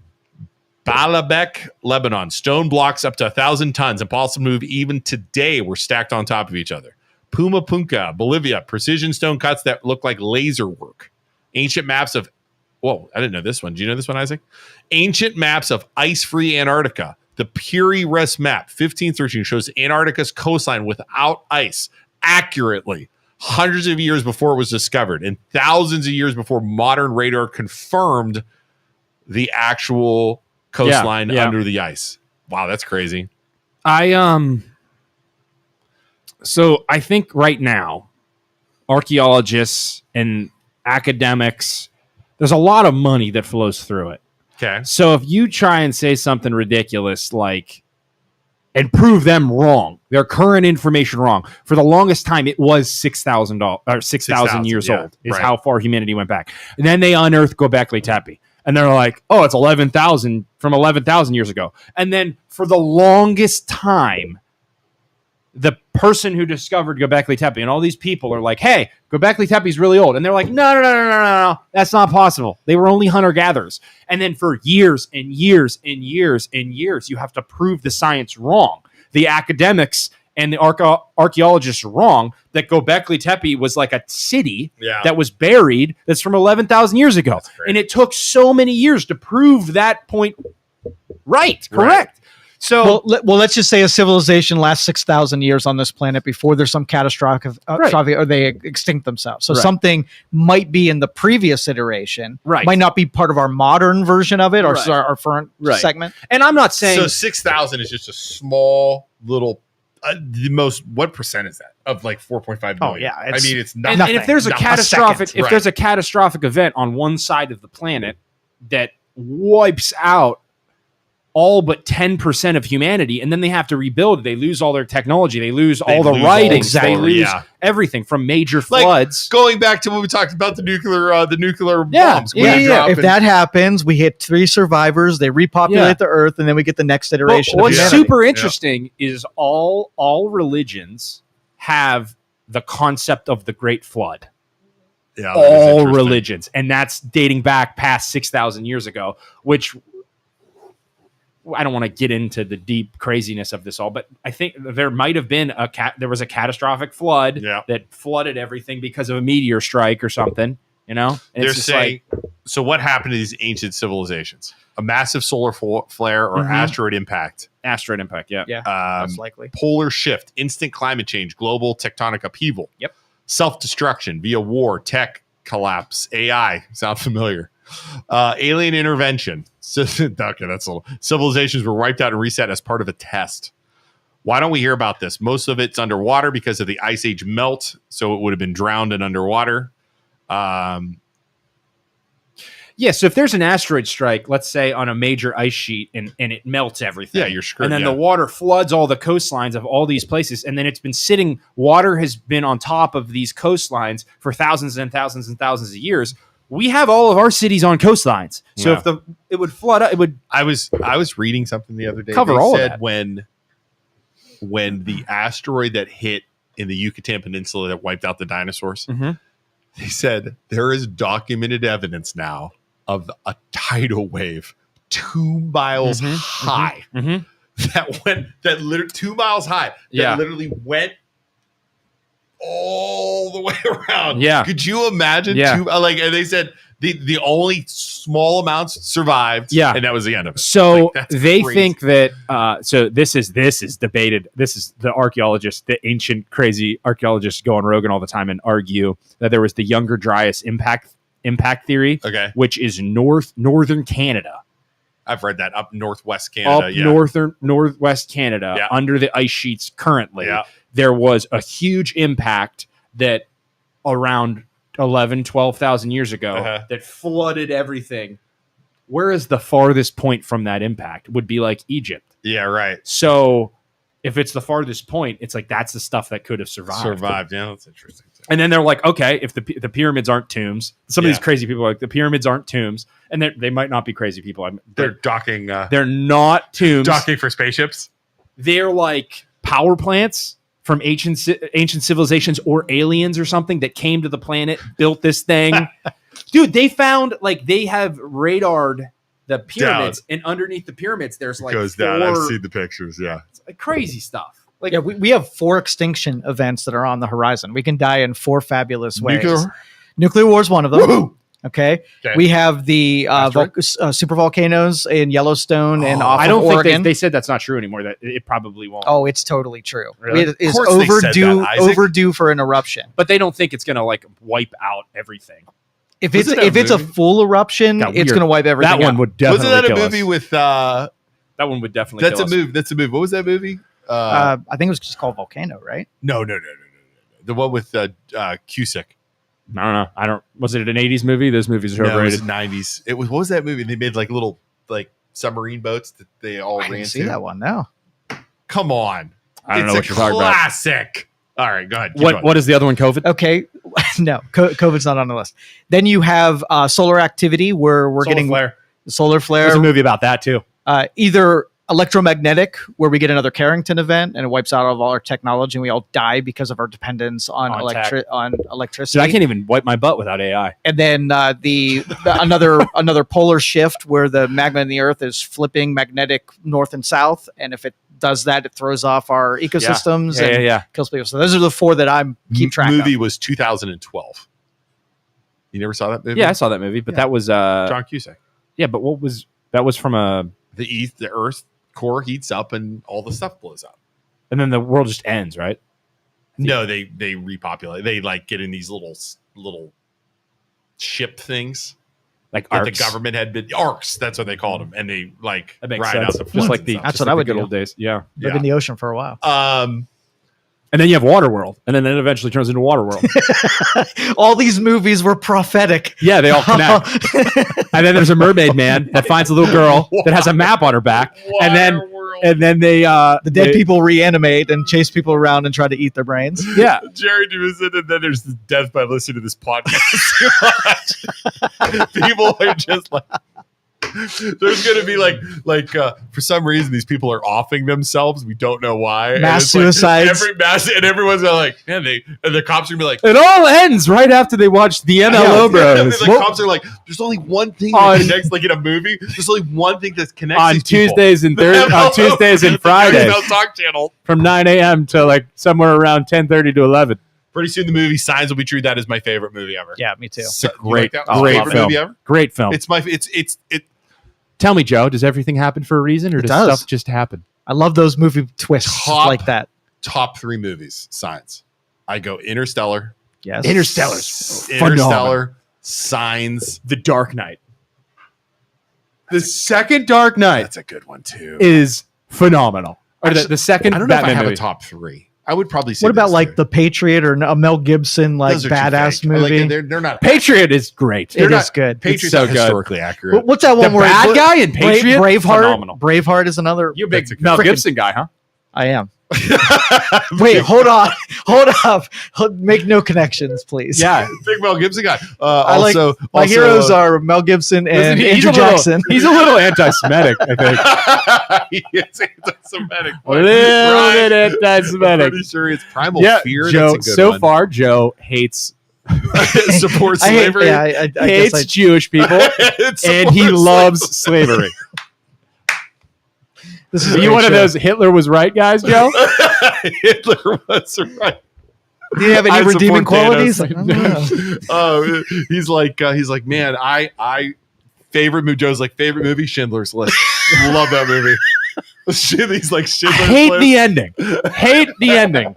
Baalbek, Lebanon. Stone blocks up to 1,000 tons, impossible to move even today, were stacked on top of each other. Puma Punka, Bolivia. Precision stone cuts that look like laser work. Ancient maps of, whoa, I didn't know this one. Do you know this one, Isaac? Ancient maps of ice-free Antarctica. The Puri Res map, 1513, shows Antarctica's coastline without ice accurately, hundreds of years before it was discovered, and thousands of years before modern radar confirmed the actual coastline under the ice. Wow, that's crazy. So I think right now, archaeologists and academics, there's a lot of money that flows through it. Okay. So if you try and say something ridiculous like, and prove them wrong, their current information wrong, for the longest time it was 6,000 or 6,000 years old is how far humanity went back. And then they unearthed Göbekli Tepe, and they're like, oh, it's 11,000 from 11,000 years ago. And then for the longest time, the person who discovered Göbekli Tepe and all these people are like, hey, Göbekli Tepe is really old. And they're like, no, that's not possible. They were only hunter-gatherers. And then for years and years and years and years, you have to prove the science wrong. The academics and the archaeologists are wrong that Göbekli Tepe was like a city that was buried that's from 11,000 years ago. And it took so many years to prove that point correct. So, well, let's just say a civilization lasts 6,000 years on this planet before there's some catastrophic or they extinct themselves. So something might be in the previous iteration, might not be part of our modern version of it or our current segment. And I'm not saying so. 6,000 is just a small little. The most, what percent is that of like 4.5 million? Oh yeah, I mean it's not. And if there's a catastrophic, if there's a catastrophic event on one side of the planet that wipes out all but 10% of humanity, and then they have to rebuild. They lose all their technology. They lose all the writings. They lose everything from major floods. Going back to when we talked about the nuclear bombs. If that happens, we hit 3 survivors. They repopulate the Earth, and then we get the next iteration. What's super interesting is all religions have the concept of the Great Flood. Yeah, all religions, and that's dating back past 6,000 years ago, which I don't want to get into the deep craziness of this all, but I think there might have been there was a catastrophic flood that flooded everything because of a meteor strike or something, And they're saying, so what happened to these ancient civilizations? A massive solar flare or asteroid impact? Asteroid impact, yeah. That's likely. Polar shift, instant climate change, global tectonic upheaval. Yep. Self-destruction via war, tech collapse, AI. Sound familiar? Alien intervention. Okay, that's a little. Civilizations were wiped out and reset as part of a test. Why don't we hear about this? Most of it's underwater because of the ice age melt, so it would have been drowned in underwater. Yeah, so if there's an asteroid strike, let's say on a major ice sheet, and it melts everything. Yeah, you're screwed. And then the water floods all the coastlines of all these places, and then it's been sitting, water has been on top of these coastlines for thousands and thousands and thousands of years. We have all of our cities on coastlines. So if it would flood, it would. I was reading something the other day. Cover all of that. When the asteroid that hit in the Yucatan Peninsula that wiped out the dinosaurs, they said there is documented evidence now of a tidal wave 2 miles high that literally 2 miles high that literally went all the way around. Yeah. Could you imagine? Yeah. And they said the only small amounts survived. Yeah. And that was the end of it. So they think that, so this is debated. This is the archaeologists, the ancient crazy archaeologists go on Rogan all the time and argue that there was the Younger Dryas impact theory, which is northern Canada. I've read that up northwest Canada. Northwest Canada, under the ice sheets currently. Yeah. There was a huge impact that around 12,000 years ago that flooded everything. Where is the farthest point from that impact? Would be like Egypt. Yeah, right. So if it's the farthest point, it's like that's the stuff that could have survived. Yeah, that's interesting. And then they're like, okay, if the pyramids aren't tombs, some of these crazy people are like, the pyramids aren't tombs, and they might not be crazy people. They're docking. They're not tombs. Docking for spaceships. They're like power plants from ancient civilizations or aliens or something that came to the planet, built this thing. Dude, they found, like, they have radared the pyramids, and underneath the pyramids, there's like goes down. I've seen the pictures. Yeah, it's like crazy stuff. Like, we have 4 extinction events that are on the horizon. We can die in 4 fabulous ways. Nuclear war is one of them. Okay. We have the super volcanoes in Yellowstone and off I don't of Oregon. think they said that's not true anymore. That it probably won't. Oh, it's totally true. Really? It is Of course they said that, Isaac. overdue for an eruption. But they don't think it's gonna like wipe out everything. If it's a full eruption, it's going to wipe everything. That one out. would definitely. Wasn't that a kill movie us. with? That one would definitely. That's a movie. That's a movie. What was that movie? I think it was just called Volcano, right? No. The one with Cusick. I don't know. Was it an 80s movie? Those movies are No, it overrated. was 90s. It was. What was that movie? They made like little like submarine boats that they all I ran didn't to. see that one. No. Come on. I don't know It's what a you're talking about. classic. All right, go ahead. Keep going. What is the other one? COVID? Okay. No, COVID's not on the list. Then you have solar activity where we're getting solar flare. There's a movie about that too. Either electromagnetic, where we get another Carrington event and it wipes out all of our technology and we all die because of our dependence on electricity. Dude, I can't even wipe my butt without AI. And then another polar shift where the magma in the earth is flipping magnetic north and south, and if it does that, it throws off our ecosystems and kills people. So those are the four that I'm keep track movie of. was 2012. You never saw that movie? Yeah, I saw that movie, but that was John Cusack. Yeah, but that was from a The Earth core heats up and all the stuff blows up. and then the world just ends, right? No, they repopulate. They like get in these little ship things. Like that arcs. the government had been arcs. That's what they called them, and they like That makes ride sense. out the Just floods like and the stuff. That's just what like I the would good do. old days. Yeah. Live in the ocean for a while. And then you have Waterworld, and then it eventually turns into Waterworld. All these movies were prophetic. Yeah, they all connect. And then there's a mermaid man that finds a little girl that has a map on her back, and then they The dead people reanimate and chase people around and try to eat their brains. Yeah, Jerry Dewison, and then there's the death by listening to this podcast too much. People are just like, there's going to be like for some reason these people are offing themselves. We don't know why. Mass and it's suicides. and everyone's like, man, and the cops are gonna be like, it all ends right after they watch the MLO Bros. the cops are like, there's only one thing that connects, like in a movie. There's only one thing that connects on these people. Tuesdays and on Tuesdays and Fridays The Talk Channel from 9 a.m. to like somewhere around 10:30 to 11. Pretty soon the movie Signs Will Be True. That is my favorite movie ever. Yeah, me too. It's a Great great film. movie ever. Great film. It's Tell me, Joe, does everything happen for a reason, or does does. stuff just happen? I love those movie twists Top. like that. top 3 movies. Signs. I go Interstellar. Yes. Interstellar. Signs. The Dark Knight. The second Dark Knight That's a good one too. is phenomenal. Or the second I don't know Batman if I have movie. a top 3. I would probably say. What about those like three. The Patriot or a Mel Gibson like Those are too badass fake. movie? Like, they're not. Patriot is great. It is good. Patriot's so not good. historically accurate. What's that one The where bad guy in Patriot? Braveheart? Phenomenal. Braveheart is another. You're a big That's a good- Mel frickin- Gibson guy, huh? I am. Wait, hold on. Hold up. Make no connections, please. Yeah. Big Mel Gibson guy. I like my heroes are Mel Gibson and He's Andrew a little- Jackson. He's a little anti-Semitic, I think. He is anti-Semitic. A little bit anti-Semitic. I'm pretty sure it's Primal Yeah, Fear. Joe. That's a good So one. far, Joe hates supports I hate, slavery. yeah, I guess hates I Jewish people, and he loves slavery. this is Are a you great one of show. those Hitler was right guys, Joe? Hitler was right. Do you have any I redeeming support qualities? Thanos. I don't know. He's like, man, I favorite movie. Joe's like favorite movie, Schindler's List. Love that movie. He's like Schindler's Hate List. the ending. Hate the ending.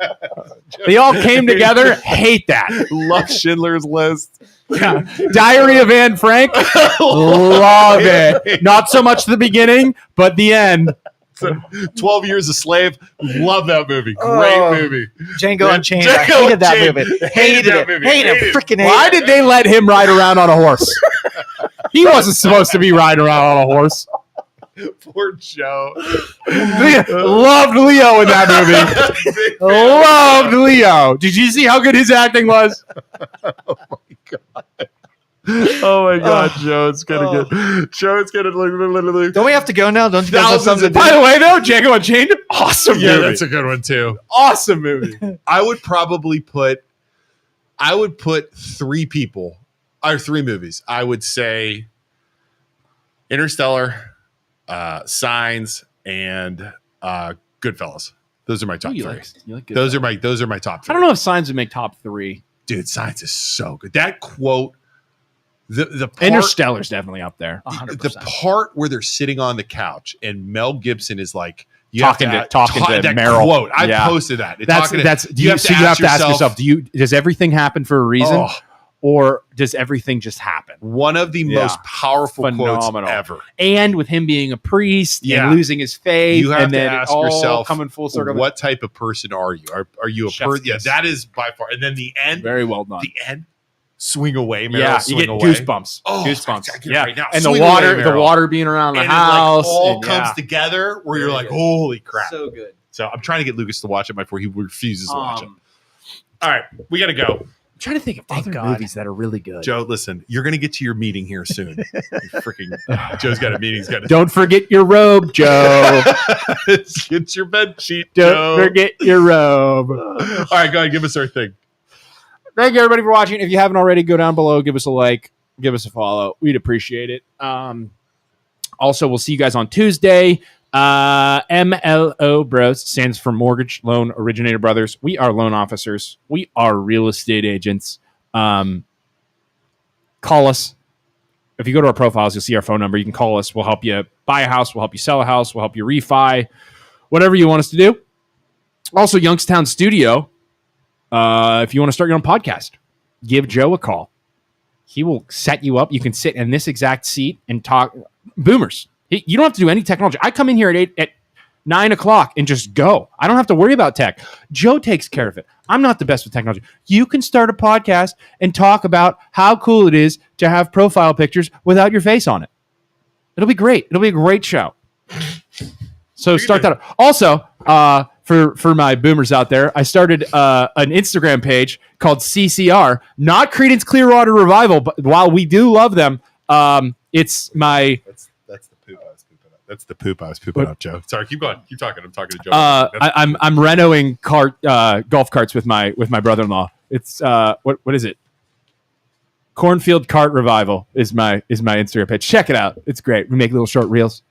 They all came together. Hate that. Love Schindler's List. Yeah. Diary of Anne Frank. Love it. Not so much the beginning, but the end. 12 Years a Slave. Love that movie. Great Oh. movie. Django Unchained. I Django hated that Unchained. movie. Hated Hated that it. movie. Hated Hated it. it. Freaking Why hated did they let him ride around on a horse? He wasn't supposed to be riding around on a horse. Poor Joe. Loved Leo in that movie. Loved Leo. Did you see how good his acting was? Oh my God, Joe, it's gonna get. Joe, it's gonna literally. Don't we have to go now? Don't you guys have Thousands something of- to do? By the way, though, Django Unchained, awesome Yeah, movie. that's a good one too. Awesome movie. I would probably put. I would put 3 people or 3 movies. I would say Interstellar, Signs, and Goodfellas. Those are my top 3. Those are my top 3. I don't know if Signs would make top 3. Dude, Signs is so good. That quote The part, Interstellar's definitely up there. the part where they're sitting on the couch and Mel Gibson is like talking to that Meryl. Quote. I Yeah. posted that. You have to ask yourself, does everything happen for a reason? Or does everything just happen? One of the most powerful quotes ever. And with him being a priest and losing his faith, you have and to then ask all yourself, coming full circle. What type of person are you? Are you a person? Yeah, that is by far. And then the end, very well done. The end, swing away, Meryl, yeah, swing you get away. goosebumps. Oh, goosebumps. Yeah, right now. And swing the water being around the house, it all comes together. Where you're like, holy crap, so good. So I'm trying to get Lucas to watch it before he refuses to watch it. All right, we got to go. I'm trying to think of other movies that are really good. Joe, listen, you're going to get to your meeting here soon. Joe's got a meeting. Don't forget your robe, Joe. Get your bed sheet, Don't forget your robe. All right, go ahead. Give us our thing. Thank you, everybody, for watching. If you haven't already, go down below, give us a like, give us a follow. We'd appreciate it. Also, we'll see you guys on Tuesday. MLO Bros stands for Mortgage Loan Originator Brothers. We are loan officers. We are real estate agents. Call us. If you go to our profiles, you'll see our phone number. You can call us. We'll help you buy a house. We'll help you sell a house. We'll help you refi. Whatever you want us to do. Also, Youngstown Studio. If you want to start your own podcast, give Joe a call. He will set you up. You can sit in this exact seat and talk. Boomers. You don't have to do any technology. I come in here at 9 o'clock and just go. I don't have to worry about tech. Joe takes care of it. I'm not the best with technology. You can start a podcast and talk about how cool it is to have profile pictures without your face on it. It'll be great. It'll be a great show. So start that up. Also, for my boomers out there, I started an Instagram page called CCR, not Creedence Clearwater Revival, but while we do love them, it's my... That's the poop I was pooping out, Joe. Sorry, keep going. Keep talking. I'm talking to Joe. I'm renoing golf carts with my brother-in-law. It's what is it? Cornfield Cart Revival is my Instagram page. Check it out. It's great. We make little short reels.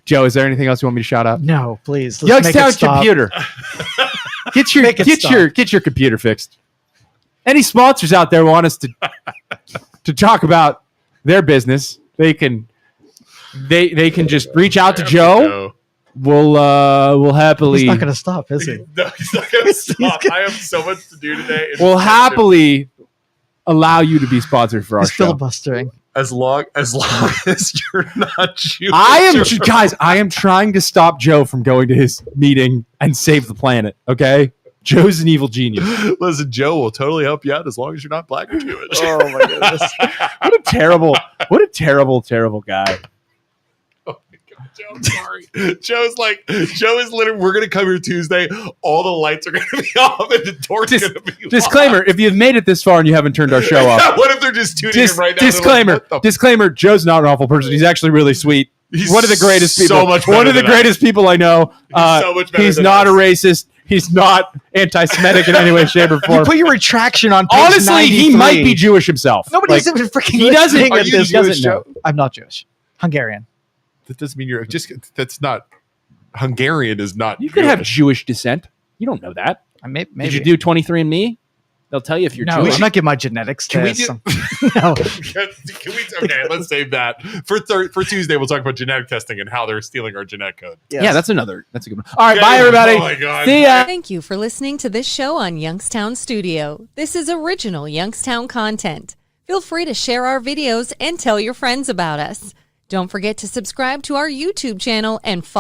Joe, is there anything else you want me to shout out? No, please. Youngstown Computer. Get your computer fixed. Any sponsors out there want us to talk about their business? They can just reach out to Joe. We'll happily. He's not going to stop, is he? No, he's not going to stop. I have so much to do today. We'll happily allow you to be sponsored for our show. Filibustering. As long as you're not Jewish. Guys, I am trying to stop Joe from going to his meeting and save the planet. Okay, Joe's an evil genius. Listen, Joe will totally help you out as long as you're not black or Jewish. Oh my goodness! What a terrible guy. Oh my God, Joe, I'm sorry. Joe is literally, we're going to come here Tuesday. All the lights are going to be off and the door's going to be Disclaimer, locked. If you've made it this far and you haven't turned our show off. What if they're just tuning in right now? Disclaimer, Joe's not an awful person. He's actually really sweet. He's one of the greatest people. So much one of the greatest people I know. So much better he's than not us. a racist. He's not anti-Semitic in any way, shape, or form. You put your retraction on page Honestly, 93. he might be Jewish himself. Nobody's even freaking He doesn't. listening Are at you this. Jewish, Doesn't know. Joe? I'm not Jewish. Hungarian. That doesn't mean you're just, that's not, Hungarian is not. You could have Jewish descent. You don't know that. Maybe. Did you do 23andMe? They'll tell you if you're No, Jewish. I'm not giving my genetics Can we test. do- No. Okay, let's save that. For Tuesday, we'll talk about genetic testing and how they're stealing our genetic code. Yes. Yeah, that's a good one. All right, Okay. bye, everybody. Oh, my God. See ya. Thank you for listening to this show on Youngstown Studio. This is original Youngstown content. Feel free to share our videos and tell your friends about us. Don't forget to subscribe to our YouTube channel and follow